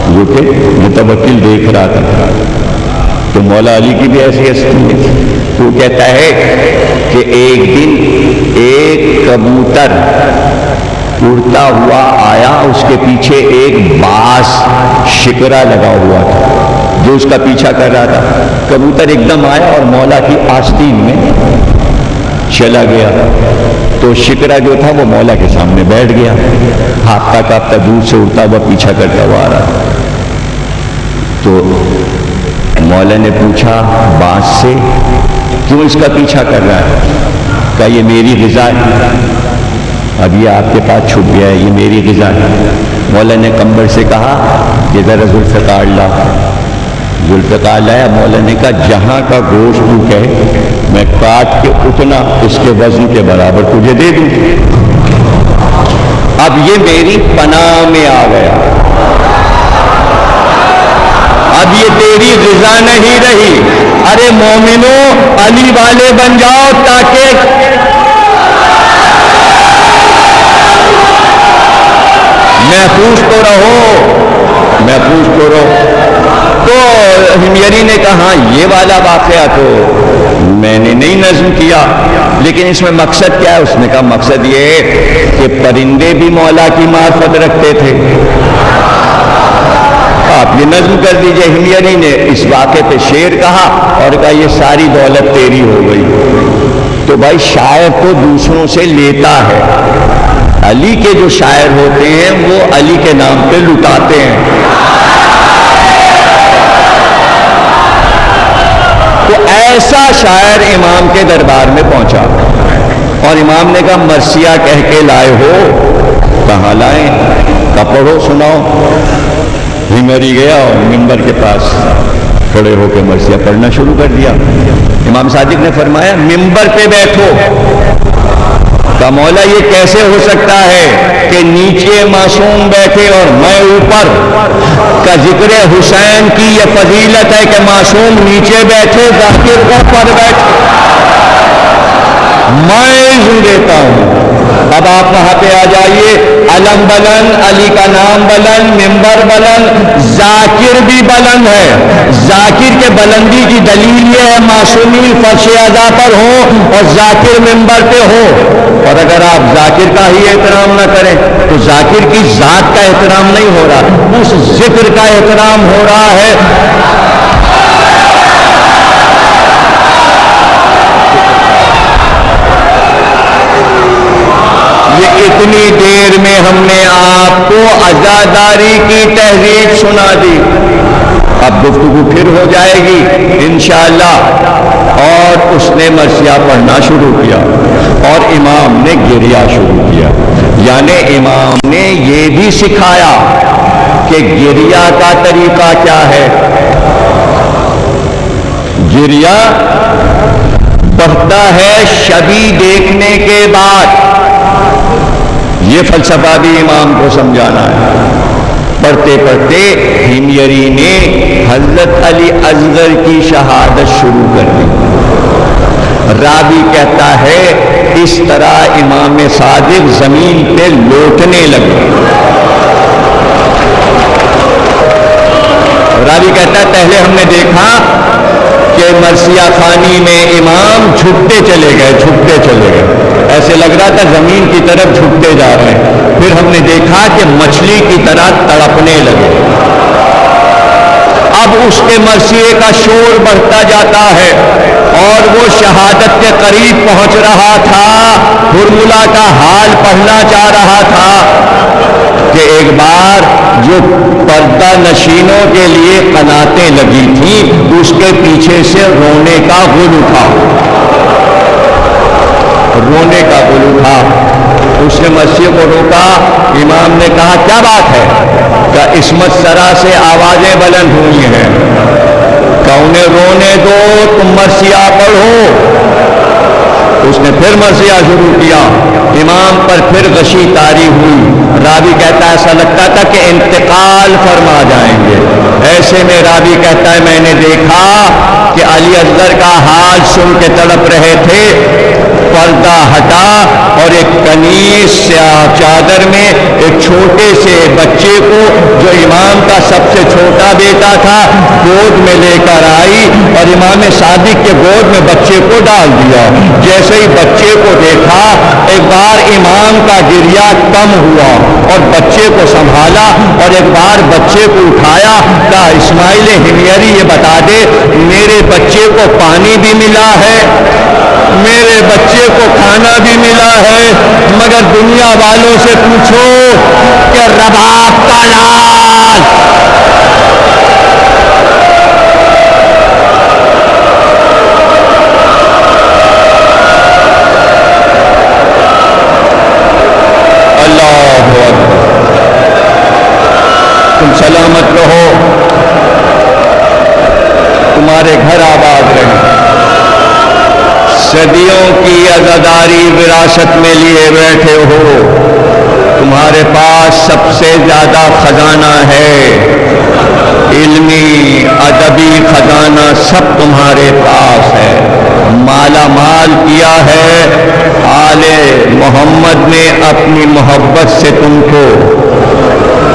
جو کہ متوکل دیکھ رہا تھا، تو مولا علی کی بھی ایسی آستینیں تھی۔ وہ کہتا ہے کہ ایک دن ایک کبوتر اڑتا ہوا آیا، اس کے پیچھے ایک باز شکرا لگا ہوا تھا جو اس کا پیچھا کر رہا تھا۔ کبوتر ایک دم آیا اور مولا کی آستین میں چلا گیا، تو شکرا جو تھا وہ مولا کے سامنے بیٹھ گیا، ہاپتا کاپتا دور سے اڑتا ہوا پیچھا کرتا ہوا آ رہا۔ تو مولا نے پوچھا باز سے کیوں اس کا پیچھا کر رہا ہے؟ کہا یہ میری غذا ہے، اب یہ آپ کے پاس چھپ گیا ہے، یہ میری غذا ہے۔ مولا نے کمبر سے کہا کہ ذرا ذوالفقار لا، ذوالفقار لایا۔ مولا نے کہا جہاں کا گوشت تو کہے میں کاٹ کے اتنا اس کے وزن کے برابر تجھے دے دوں۔ اب یہ میری پناہ میں آ گیا، اب یہ تیری غذا نہیں رہی۔ ارے مومنو علی والے بن جاؤ تاکہ محفوظ تو رہو، محفوظ تو رہو۔ تو حمیری نے کہا یہ والا واقعہ تو میں نے نہیں نظم کیا، لیکن اس میں مقصد کیا ہے؟ اس نے کہا مقصد یہ ہے کہ پرندے بھی مولا کی معرفت رکھتے تھے، آپ یہ نظم کر دیجئے۔ ہمیری نے اس واقعے پہ شعر کہا اور کہا یہ ساری دولت تیری ہو گئی۔ تو بھائی شاعر تو دوسروں سے لیتا ہے، علی کے جو شاعر ہوتے ہیں وہ علی کے نام پہ لٹاتے ہیں۔ تو ایسا شاعر امام کے دربار میں پہنچا اور امام نے کہا مرثیہ کہہ کے لائے ہو؟ کہاں لائیں؟ کہا پڑھو سناؤ۔ ہمیری گیا اور منبر کے پاس کھڑے ہو کے مرثیہ پڑھنا شروع کر دیا۔ امام صادق نے فرمایا منبر پہ بیٹھو۔ کہا مولا یہ کیسے ہو سکتا ہے کہ نیچے معصوم بیٹھے اور میں اوپر؟ کا ذکر حسین کی یہ فضیلت ہے کہ معصوم نیچے بیٹھے، ذاکر اوپر بیٹھے۔ میں عزم دیتا ہوں۔ اب آپ وہاں پہ آ جائیے، علم بلند، علی کا نام بلند، منبر بلند، ذاکر بھی بلند ہے۔ ذاکر کے بلندی کی دلیل یہ ہے معصومین فرش اعضا پر ہوں اور ذاکر منبر پہ ہو۔ اور اگر آپ ذاکر کا ہی احترام نہ کریں تو ذاکر کی ذات کا احترام نہیں ہو رہا، اس ذکر کا احترام ہو رہا ہے۔ یہ اتنی دیر میں ہم نے آپ کو عزاداری کی تحریک سنا دی، اب گفتگو پھر ہو جائے گی انشاءاللہ۔ اور اس نے مرثیہ پڑھنا شروع کیا اور امام نے گریہ شروع کیا۔ یعنی امام نے یہ بھی سکھایا کہ گریہ کا طریقہ کیا ہے۔ گریہ بڑھتا ہے شبی دیکھنے کے بعد، یہ فلسفہ بھی امام کو سمجھانا ہے۔ پڑھتے پڑھتے ہمیری نے حضرت علی اصغر کی شہادت شروع کر دی۔ راوی کہتا ہے اس طرح امام صادق زمین پہ لوٹنے لگے۔ راوی کہتا ہے پہلے ہم نے دیکھا کہ مرثیہ خوانی میں امام جھکتے چلے گئے، ایسے لگ رہا تھا زمین کی طرف جھکتے جا رہے ہیں۔ پھر ہم نے دیکھا کہ مچھلی کی طرح تڑپنے لگے۔ اب اس کے مرثیے کا شور بڑھتا جاتا ہے اور وہ شہادت کے قریب پہنچ رہا تھا، ہرملا کا حال پڑھنا چاہ رہا تھا کہ ایک بار جو پردہ نشینوں کے لیے قناتیں لگی تھیں اس کے پیچھے سے رونے کا غل اٹھا۔ اس نے مرثیے کو روکا۔ امام نے کہا کیا بات ہے؟ کہ عصمت سرا سے آوازیں بلند ہوئی ہیں، کہ انہیں رونے دو، تم مرثیہ پڑھو۔ اس نے پھر مرثیہ شروع کیا، امام پر پھر غشی طاری ہوئی۔ راوی کہتا ہے ایسا لگتا تھا کہ انتقال فرما جائیں گے۔ ایسے میں راوی کہتا ہے میں نے دیکھا کہ علی اصغر کا حال سن کے تڑپ رہے تھے۔ پردہ ہٹا اور ایک کنیز سیاہ چادر میں ایک چھوٹے سے بچے کو جو امام کا سب سے چھوٹا بیٹا تھا گود میں لے کر آئی اور امام صادق کے گود میں بچے کو ڈال دیا۔ جیسے ہی بچے کو دیکھا ایک بار امام کا گریہ کم ہوا اور بچے کو سنبھالا اور ایک بار بچے کو اٹھایا۔ کہا اسماعیل ہمیری یہ بتا دے میرے بچے کو پانی بھی ملا ہے، میرے بچے کو کھانا بھی ملا ہے، مگر دنیا والوں سے پوچھو کہ رباب کا لال اللہ اکبر، تم سلامت رہو، تمہارے گھر آباد رہے، صدیوں کی عزاداری وراثت میں لیے بیٹھے ہو، تمہارے پاس سب سے زیادہ خزانہ ہے، علمی ادبی خزانہ سب تمہارے پاس ہے، مالا مال کیا ہے آل محمد نے اپنی محبت سے تم کو۔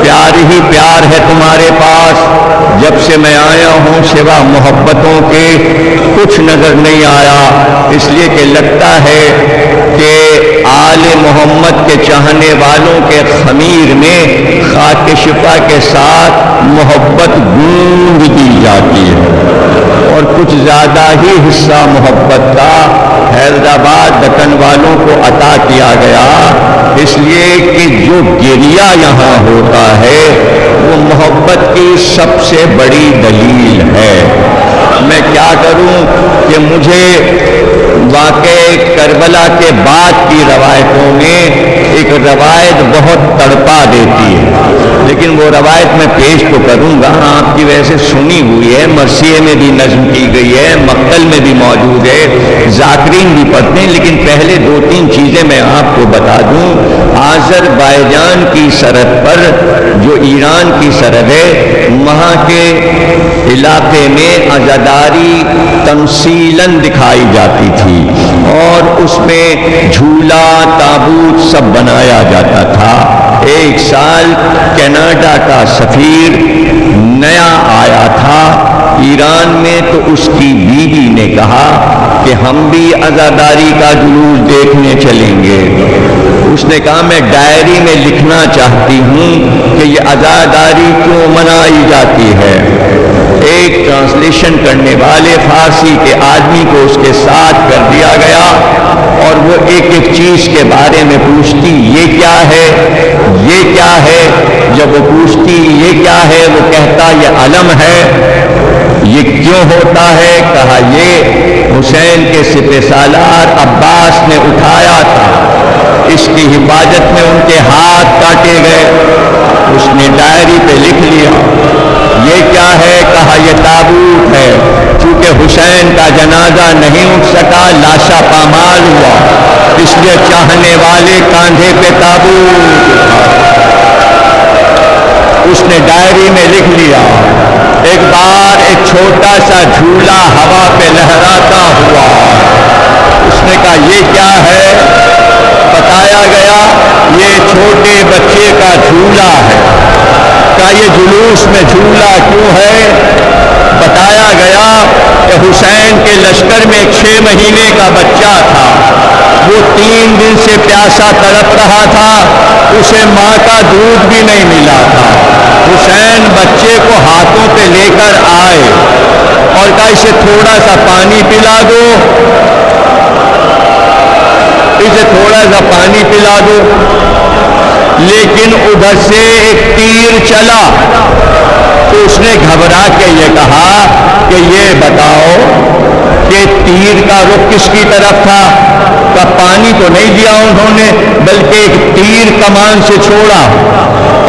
پیار ہی پیار ہے تمہارے پاس، جب سے میں آیا ہوں سوا محبتوں کے کچھ نظر نہیں آیا، اس لیے کہ لگتا ہے کہ آل محمد کے چاہنے والوں کے خمیر میں خاک شفا کے ساتھ محبت گونج دی جاتی ہے، اور کچھ زیادہ ہی حصہ محبت کا حیدرآباد دکن والوں کو عطا کیا گیا، اس لیے کہ جو گریہ یہاں ہوتا ہے وہ محبت کی سب سے بڑی دلیل ہے۔ میں کیا کروں کہ مجھے واقع کربلا کے بعد کی روایتوں میں ایک روایت بہت تڑپا دیتی ہے، لیکن وہ روایت میں پیش تو کروں گا، آپ کی وجہ سے سنی ہوئی ہے، مرثیے میں بھی نظم کی گئی ہے، مقتل میں بھی موجود ہے، ذاکرین بھی پڑھتے ہیں، لیکن پہلے دو تین چیزیں میں آپ کو بتا دوں۔ آذربائیجان کی سرحد پر جو ایران کی سرحد ہے، وہاں کے علاقے میں عزاداری تمثیلاً دکھائی جاتی تھی، اور اس میں جھولا تابوت سب بنایا جاتا تھا۔ ایک سال کینیڈا کا سفیر نیا آیا تھا ایران میں، تو اس کی بیوی نے کہا کہ ہم بھی عزاداری کا جلوس دیکھنے چلیں گے۔ اس نے کہا میں ڈائری میں لکھنا چاہتی ہوں کہ یہ عزاداری کیوں منائی جاتی ہے۔ ایک ٹرانسلیشن کرنے والے فارسی کے آدمی کو اس کے ساتھ کر دیا گیا، اور وہ ایک ایک چیز کے بارے میں پوچھتی یہ کیا ہے، یہ کیا ہے۔ جب وہ پوچھتی یہ کیا ہے، وہ کہتا یہ علم ہے۔ یہ کیوں ہوتا ہے؟ کہا یہ حسین کے سپہ سالار عباس نے اٹھایا تھا، اس کی حفاظت میں ان کے ہاتھ کاٹے گئے۔ اس نے ڈائری پہ لکھ لیا یہ کیا ہے؟ کہا یہ تابوت ہے، چونکہ حسین کا جنازہ نہیں اٹھ سکا، لاشا پامال ہوا، اس لیے چاہنے والے کاندھے پہ تابوت۔ اس نے ڈائری میں لکھ لیا ایک بار ایک چھوٹا سا جھولا ہوا پہ لہراتا ہوا۔ اس نے کہا یہ کیا ہے؟ بتایا گیا یہ چھوٹے بچے کا جھولا ہے۔ کہا یہ جلوس میں جھولا کیوں ہے؟ بتایا گیا کہ حسین کے لشکر میں 6 مہینے کا بچہ تھا، وہ 3 دن سے پیاسا تڑپ رہا تھا، اسے ماں کا دودھ بھی نہیں ملا تھا۔ حسین بچے کو ہاتھوں پہ لے کر آئے اور کہا اسے تھوڑا سا پانی پلا دو، اسے تھوڑا سا پانی پلا دو۔ لیکن ادھر سے ایک تیر چلا، تو اس نے گھبرا کے یہ کہا کہ یہ بتاؤ کہ تیر کا رخ کس کی طرف تھا؟ کا پانی تو نہیں دیا انہوں نے، بلکہ ایک تیر کمان سے چھوڑا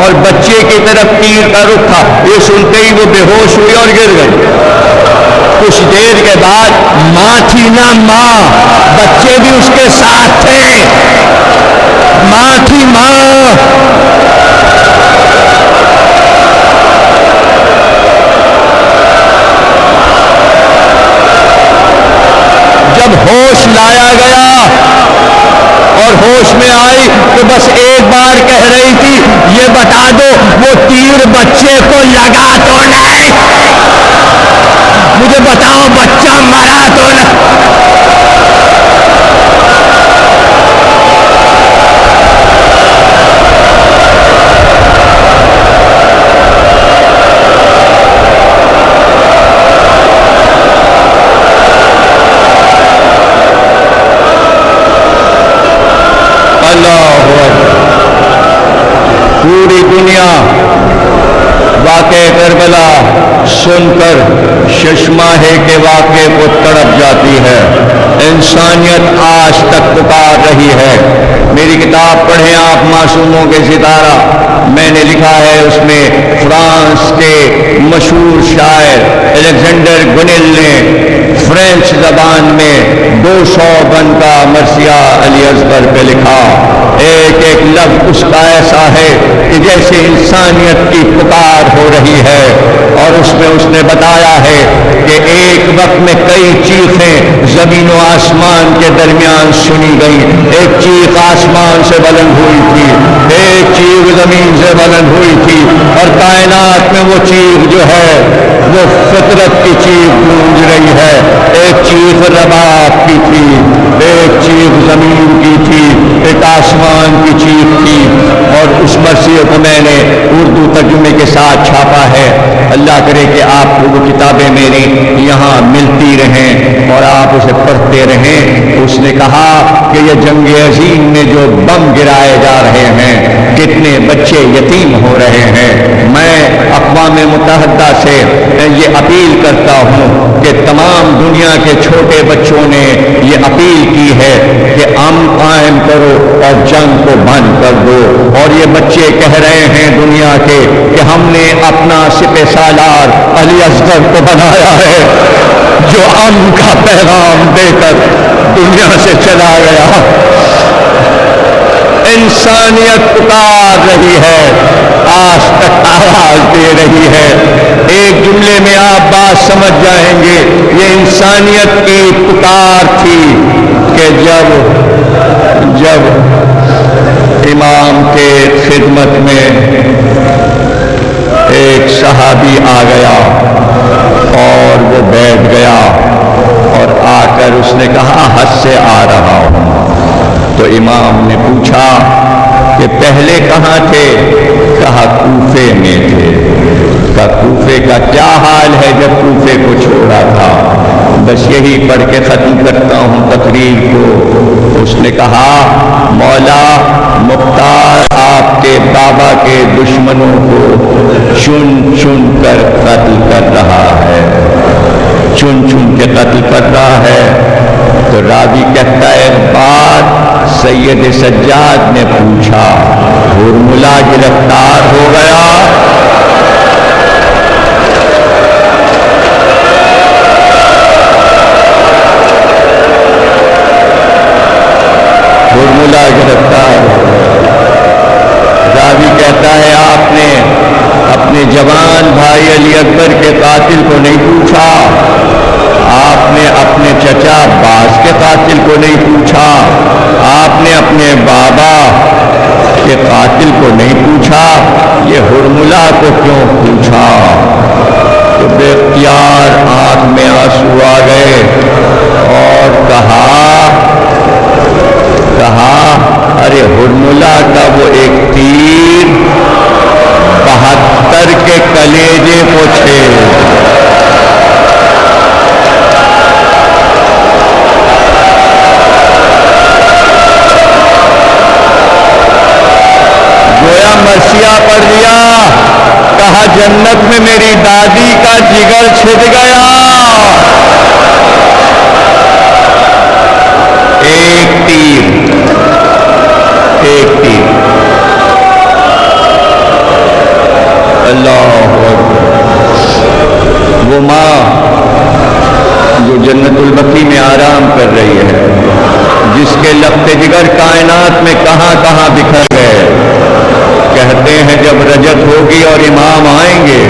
اور بچے کی طرف تیر کا رخ تھا۔ یہ سنتے ہی وہ بے ہوش ہوئی اور گر گئی۔ کچھ دیر کے بعد ماں تھی نا ماں، بچے بھی اس کے ساتھ تھے، ماں تھی ماں۔ جب ہوش لایا گیا اور ہوش میں آئی تو بس ایک بار کہہ رہی تھی یہ بتا دو وہ تیر بچے کو لگا تو نہیں، مجھے بتاؤ بچہ مرا تو نہیں۔ پوری دنیا واقعہ کربلا سن کر ششماہے کے واقعے کو تڑپ جاتی ہے۔ انسانیت آج تک پکار رہی ہے۔ میری کتاب پڑھیں آپ، معصوموں کے ستارہ، میں نے لکھا ہے اس میں فرانس کے مشہور شاعر الیگزینڈر گنیل نے فرینچ زبان میں 200 بن کا مرثیہ علی اصغر پہ لکھا۔ ایک ایک لفظ اس کا ایسا ہے کہ جیسے انسانیت کی پکار ہو رہی ہے، اور اس میں اس نے بتایا ہے کہ ایک وقت میں کئی چیخیں زمین و آسمان کے درمیان سنی گئی. ایک چیخ آسمان سے بلند ہوئی تھی, ایک چیخ زمین سے بلند ہوئی تھی, اور کائنات میں وہ چیخ جو ہے وہ فطرت کی چیخ گونج رہی ہے. ایک چیخ رباب کی تھی, ایک چیخ زمین کی تھی, ایک آسمان کی چیخ تھی. اور اس مرثیے کو میں نے اردو ترجمے کے ساتھ چھاپا ہے. اللہ کرے کہ آپ کو وہ کتابیں میری یہاں ملتی رہیں اور آپ اسے پڑھتے رہیں. اس نے کہا کہ یہ جنگ عظیم میں جو بم گرائے جا رہے ہیں, کتنے بچے یتیم ہو رہے ہیں. میں اقوام متحدہ سے یہ اپیل کرتا ہوں کہ تمام دنیا کے چھوٹے بچوں نے یہ اپیل کی ہے کہ امن قائم کرو اور جنگ کو بند کر دو. اور یہ بچے کہہ رہے ہیں دنیا کے کہ ہم نے اپنا سپہ سالار علی اصغر کو بنایا ہے جو امن کا پیغام دے کر دنیا سے چلا گیا. انسانیت پکار رہی ہے, آج تک آواز دے رہی ہے. ایک جملے میں آپ بات سمجھ جائیں گے, یہ انسانیت کی پکار تھی کہ جب امام کے خدمت میں ایک صحابی آ گیا اور وہ بیٹھ گیا اور آ کر اس نے کہا حج سے آ رہا ہوں. تو امام نے پوچھا کہ پہلے کہاں تھے؟ کہا کوفے میں تھے. کہا کوفے کا کیا حال ہے جب کوفے کو چھوڑا تھا؟ بس یہی پڑھ کے ختم کرتا ہوں تقریر کو. اس نے کہا مولا مختار آپ کے بابا کے دشمنوں کو چن چن کر قتل کر رہا ہے, چن چن کے قتل کر رہا ہے. تو راوی کہتا ہے بات سید سجاد نے پوچھا, ہرملا گرفتار ہو گیا؟ ہرملا گرفتار ہو گیا. راوی کہتا ہے آپ نے اپنے جوان بھائی علی اکبر کے قاتل کو نہیں پوچھا, آپ نے اپنے چچا عباس کے قاتل کو نہیں پوچھا, آپ نے اپنے بابا کے قاتل کو نہیں پوچھا, یہ ہرملا کو کیوں پوچھا؟ تو بے اختیار آنکھ میں آنسو آ گئے اور کہا ارے ہرملا کا وہ ایک تیر 72 کے کلیجے کو چھید. گویا مرثیہ پڑھ لیا, کہا جنت میں میری دادی کا جگر چھد گیا. ایک تیر اللہ وہ ماں جو جنت البقیع میں آرام کر رہی ہے, جس کے لفظ جگر کائنات میں کہاں کہاں بکھر گئے. کہتے ہیں جب رجت ہوگی اور امام آئیں گے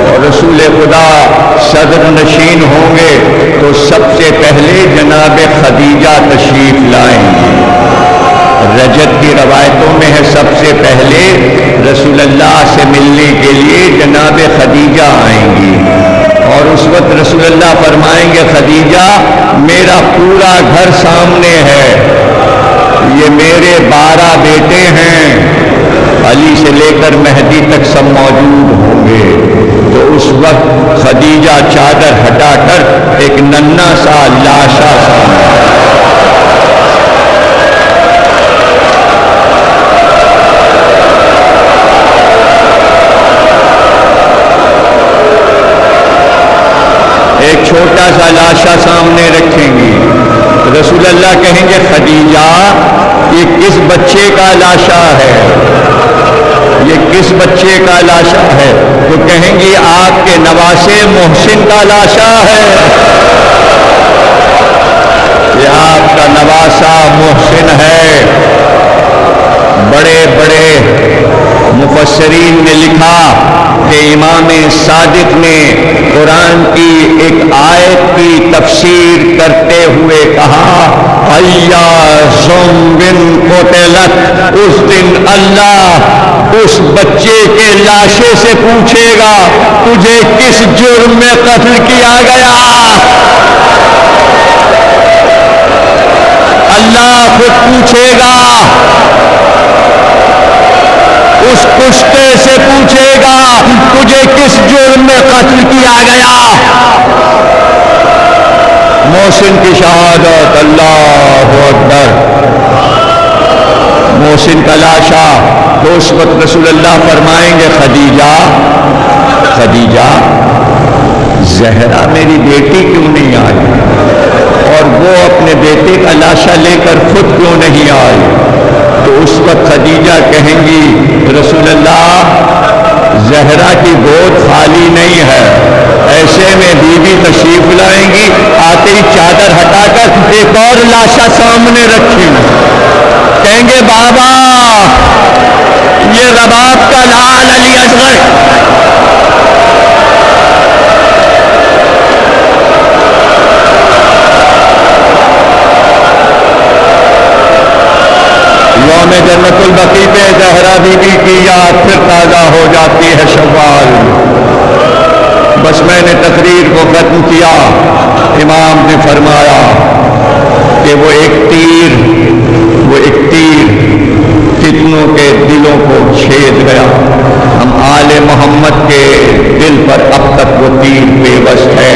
اور رسول خدا صدر نشین ہوں گے تو سب سے پہلے جناب خدیجہ تشریف لائیں گی. رجت کی روایتوں میں ہے سب سے پہلے رسول اللہ سے ملنے کے لیے جناب خدیجہ آئیں گی, اور اس وقت رسول اللہ فرمائیں گے خدیجہ میرا پورا گھر سامنے ہے, یہ میرے 12 بیٹے ہیں, علی سے لے کر مہدی تک سب موجود ہوں گے. تو اس وقت خدیجہ چادر ہٹا کر ایک ننھا سا لاشا ایک چھوٹا سا لاشا سامنے رکھیں گی. رسول اللہ کہیں گے خدیجہ یہ کس بچے کا لاشا ہے, یہ کس بچے کا لاشا ہے؟ تو کہیں گی آپ کے نواسے محسن کا لاشا ہے. یہ آپ کا نواسا محسن ہے. بڑے بڑے مفسرین نے لکھا کہ امام صادق نے قرآن کی ایک آیت کی تفسیر کرتے ہوئے کہا قتلت، اس دن اللہ اس بچے کے لاشے سے پوچھے گا تجھے کس جرم میں قتل کیا گیا؟ اللہ خود پوچھے گا، اس کشتے سے پوچھے گا تجھے کس جرم میں قتل کیا گیا؟ محسن کی شہادت، اللہ اکبر، محسن کا لاشا تو اس وقت رسول اللہ فرمائیں گے خدیجہ خدیجہ زہرا میری بیٹی کیوں نہیں آئی، اور وہ اپنے بیٹے کا لاشا لے کر خود کیوں نہیں آئی؟ تو اس وقت خدیجہ کہیں گی رسول اللہ زہرا کی گود خالی نہیں ہے، ایسے میں بیوی تشریف لائیں گی، آتے ہی چادر ہٹا کر ایک اور لاشا سامنے رکھی، کہیں گے بابا یہ رباب کا لال علی اصغر، یوم جنت البقیع پہ زہرا بی بی کی یاد پھر تازہ ہو جاتی ہے شوال۔ بس میں نے تقریر کو ختم کیا، امام نے فرمایا کہ وہ ایک تیر کتنوں کے دلوں کو چھید گیا، ہم آل محمد کے دل پر اب تک وہ تیر بے بس ہے۔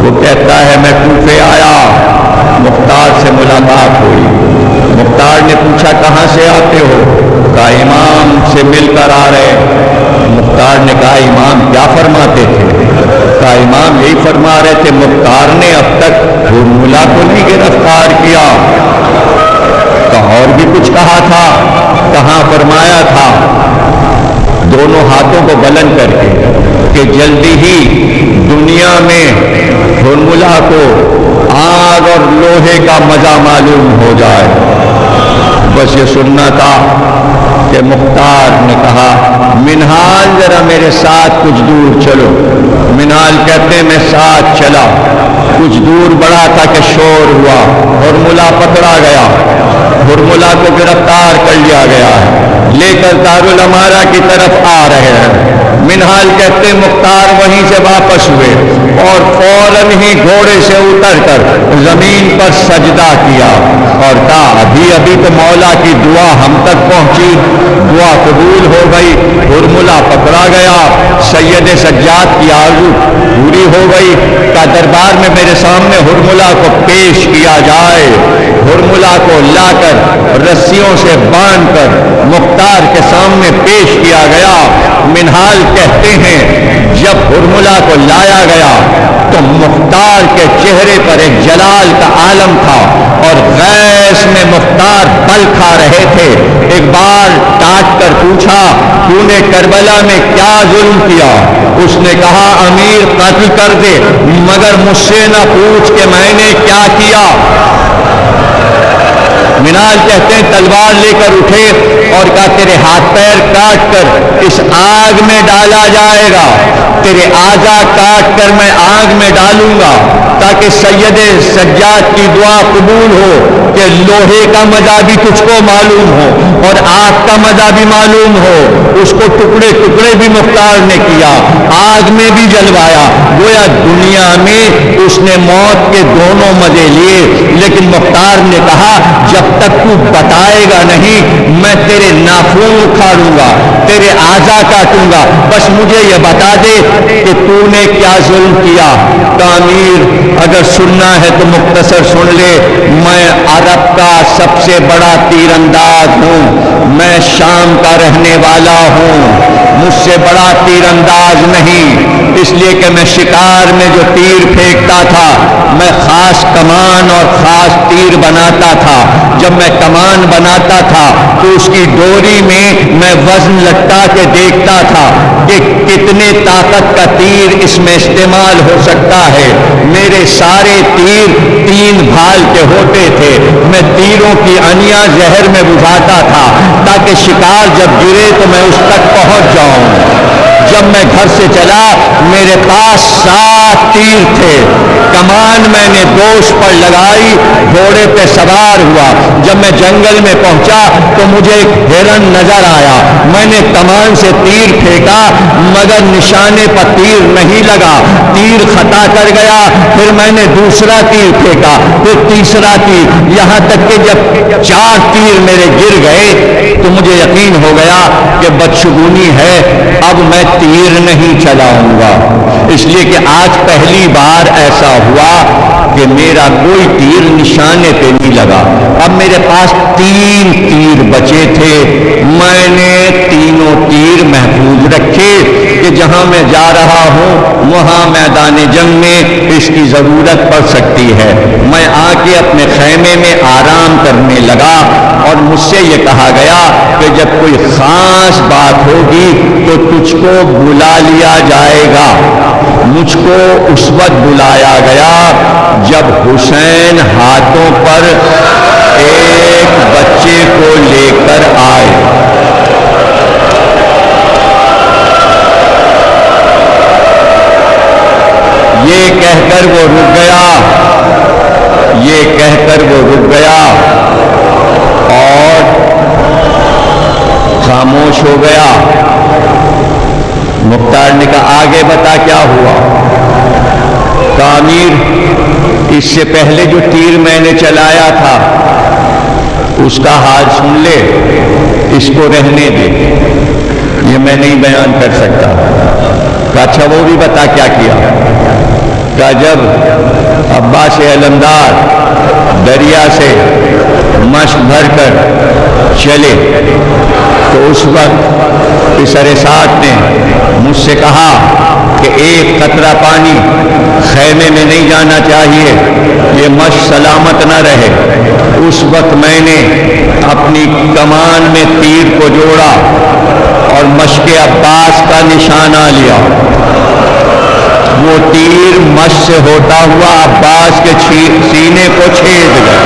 وہ کہتا ہے میں کوفے آیا، مختار سے ملاقات ہوئی، مختار نے پوچھا کہاں سے آتے ہو؟ کہا امام سے مل کر آ رہے۔ مختار نے کہا امام کیا فرماتے تھے؟ کہا امام یہی فرما رہے تھے مختار نے اب تک حرملہ کو نہیں گرفتار کیا۔ کہا اور بھی کچھ کہا تھا؟ کہاں فرمایا تھا دونوں ہاتھوں کو بلند کر کے کہ جلدی ہی دنیا میں حرملہ کو آگ اور لوہے کا مزہ معلوم ہو جائے۔ بس یہ سننا تھا کہ مختار نے کہا منہال ذرا میرے ساتھ کچھ دور چلو۔ منہال کہتے میں ساتھ چلا، کچھ دور بڑھا تھا کہ شور ہوا، حرملہ پکڑا گیا، حرملہ کو گرفتار کر لیا گیا ہے، لے کر دارالامارہ کی طرف آ رہے ہیں۔ منہال کہتے مختار وہیں سے واپس ہوئے اور فوراً ہی گھوڑے سے اتر کر زمین پر سجدہ کیا اور کہا ابھی تو مولا کی دعا ہم تک پہنچی، دعا قبول ہو گئی، حرملہ پکڑا گیا، سید سجاد کی آرزو پوری ہو گئی کہ دربار میں میرے سامنے حرملہ کو پیش کیا جائے۔ حرملہ کو لا کر رسیوں سے باندھ کر مختار کے سامنے پیش کیا گیا۔ منہال کہتے ہیں جب حرملہ کو لایا گیا تو مختار کے چہرے پر ایک جلال کا عالم تھا اور غیظ میں مختار بل کھا رہے تھے۔ ایک بار ڈانٹ کر پوچھا تو نے کربلا میں کیا ظلم کیا؟ اس نے کہا امیر قتل کر دے مگر مجھ سے نہ پوچھ کہ میں نے کیا کیا۔ منال کہتے ہیں تلوار لے کر اٹھے اور کہا تیرے ہاتھ پیر کاٹ کر اس آگ میں ڈالا جائے گا، تیرے اعضا کاٹ کر میں آگ میں ڈالوں گا تاکہ سید سجاد کی دعا قبول ہو کہ لوہے کا مزہ بھی تجھ کو معلوم ہو اور آگ کا مزہ بھی معلوم ہو۔ اس کو ٹکڑے ٹکڑے بھی مختار نے کیا، آگ میں بھی جلوایا، گویا دنیا میں اس نے موت کے دونوں مزے لیے، لیکن مختار نے کہا جب تک تو بتائے گا نہیں میں تیرے ناخون اکھاڑوں گا، تیرے اعضا کاٹوں گا، بس مجھے یہ بتا دے کہ تو نے کیا ظلم کیا۔ تعمیر اگر سننا ہے تو مختصر سن لے، میں عرب کا سب سے بڑا تیر انداز ہوں، میں شام کا رہنے والا ہوں، مجھ سے بڑا تیر انداز نہیں، اس لیے کہ میں شکار میں جو تیر پھینکتا تھا میں خاص کمان اور خاص تیر بناتا تھا۔ جب جب میں کمان بناتا تھا تو اس کی ڈوری میں میں وزن لٹا کے دیکھتا تھا کہ کتنے طاقت کا تیر اس میں استعمال ہو سکتا ہے. میرے سارے تیر 3 بھال کے ہوتے تھے. میں تیروں کی انیاں زہر میں بجھاتا تھا تاکہ شکار جب گرے تو میں اس تک پہنچ جاؤں. جب میں گھر سے چلا میرے پاس 7 تیر تھے. کمان میں نے دوش پر لگائی, گھوڑے پہ سوار ہوا. جب میں جنگل میں پہنچا تو مجھے ایک ہرن نظر آیا. میں نے کمان سے تیر پھینکا مگر نشانے پر تیر نہیں لگا, تیر خطا کر گیا. پھر میں نے دوسرا تیر پھینکا, پھر تیسرا تیر, یہاں تک کہ جب 4 تیر میرے گر گئے تو مجھے یقین ہو گیا کہ بدشگونی ہے, اب میں تیر نہیں چلاؤں گا. اس لیے کہ آج پہلی بار ایسا ہوا کہ میرا کوئی تیر نشانے پہ نہیں لگا. اب میرے پاس 3 تیر بچے تھے. میں نے تینوں تیر محفوظ رکھے کہ جہاں میں جا رہا ہوں وہاں میدان جنگ میں اس کی ضرورت پڑ سکتی ہے. میں آ کے اپنے خیمے میں آرام کرنے لگا اور مجھ سے یہ کہا گیا کہ جب کوئی خاص بات ہوگی تو تجھ کو بلا لیا جائے گا. مجھ کو اس وقت بلایا گیا جب حسین ہاتھوں پر ایک بچے کو لے کر آئے. یہ کہہ کر وہ رک گیا, یہ کہہ کر وہ رک گیا اور خاموش ہو گیا. مختار نے کہا آگے بتا کیا ہوا. تعمیر اس سے پہلے جو تیر میں نے چلایا تھا اس کا حال سن لے, اس کو رہنے دے, یہ میں نہیں بیان کر سکتا. کہا اچھا وہ بھی بتا کیا کیا. کہا جب عباس علمدار دریا سے مشق بھر کر چلے تو اس وقت پسر سعد نے مجھ سے کہا کہ ایک قطرہ پانی خیمے میں نہیں جانا چاہیے, یہ مشق سلامت نہ رہے. اس وقت میں نے اپنی کمان میں تیر کو جوڑا اور مشق عباس کا نشانہ لیا. وہ تیر مشق سے ہوتا ہوا عباس کے سینے کو چھید گیا.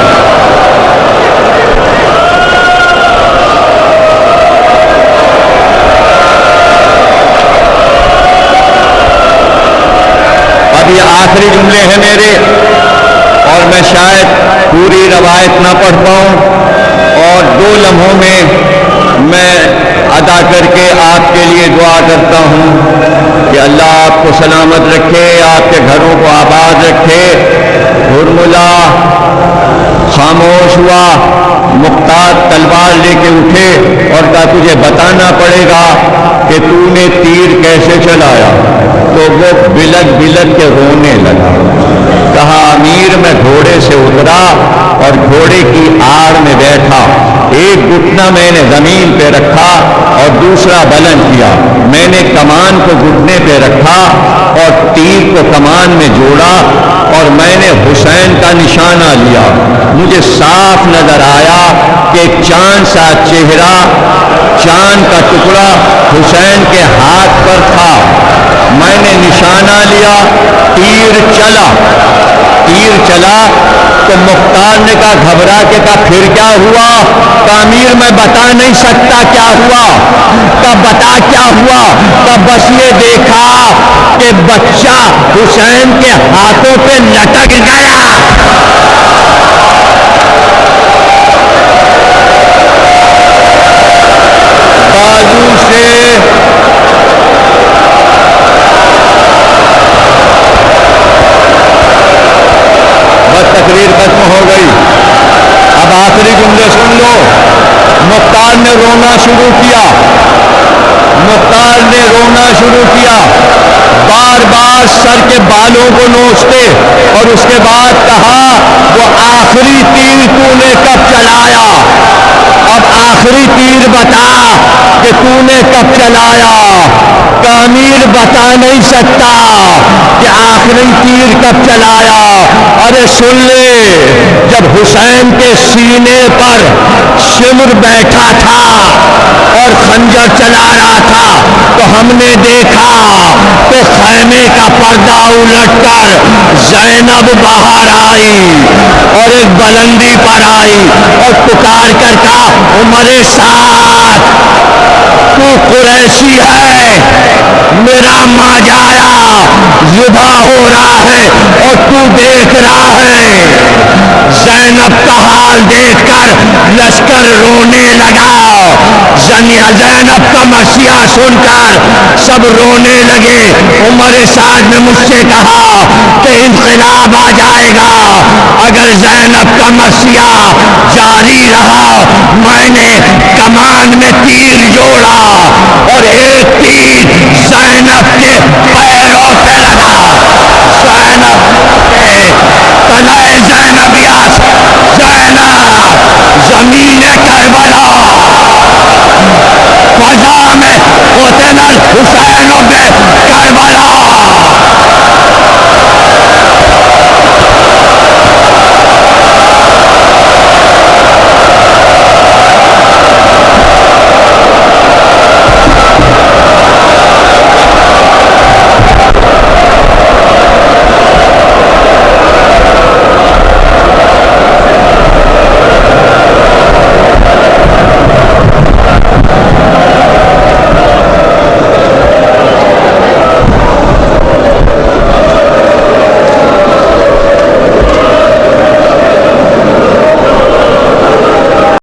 اب یہ آخری جملے ہیں میرے, اور میں شاید پوری روایت نہ پڑھ پاؤں, اور 2 لمحوں میں ادا کر کے آپ کے لیے دعا کرتا ہوں کہ اللہ آپ کو سلامت رکھے, آپ کے گھروں کو آباد رکھے. ہرملا خاموش ہوا. مختار تلوار لے کے اٹھے اور کہا تجھے بتانا پڑے گا کہ تو نے تیر کیسے چلایا. تو وہ بلک بلک کے رونے لگا. کہا امیر میں گھوڑے سے اترا اور گھوڑے کی آڑ میں بیٹھا, ایک گھٹنا میں نے زمین پہ رکھا اور دوسرا بلند کیا. میں نے کمان کو گھٹنے پہ رکھا اور تیر کو کمان میں جوڑا اور میں نے حسین کا نشانہ لیا. مجھے صاف نظر آیا کہ چاند سا چہرہ, چاند کا ٹکڑا حسین کے ہاتھ پر تھا. میں نے نشانہ لیا, تیر چلا تو مختار نے کہا گھبرا کے کہا پھر کیا ہوا. تعمیر میں بتا نہیں سکتا کیا ہوا. کب بتا کیا ہوا. کب بس یہ دیکھا کہ بچہ حسین کے ہاتھوں پہ لٹک گیا. بازو سے بس تقریر ختم ہو گئی. اب آخری جملے سن لو. مختار نے رونا شروع کیا. مختار نے رونا شروع کیا, بار بار سر کے بالوں کو نوچتے, اور اس کے بعد کہا وہ آخری تیر تو نے کب چلایا. اب آخری تیر بتا کہ تو نے کب چلایا. تعمیر بتا نہیں سکتا کہ آخری تیر کب چلایا. ارے سن لے, جب حسین کے سینے پر شمر بیٹھا تھا اور خنجر چلا رہا تھا تو ہم نے دیکھا کہ خیمے کا پردہ الٹ کر زینب باہر آئی اور ایک بلندی پر آئی اور پکار کر کہا عمر سعد تو قریشی ہے، میرا ماجایا ذبح ہو رہا ہے اور تو دیکھ رہا ہے۔ زینب کا حال دیکھ کر لشکر رونے لگا، زینب کا مسیحا سن کر سب رونے لگے۔ عمر سعد نے مجھ سے کہا کہ انقلاب آ جائے گا اگر زینب کا مسیحا جاری رہا۔ میں نے کمان میں تیر جوڑا اور ایک تیر زینب کے پیروں پہ لگا، زینب کے تلے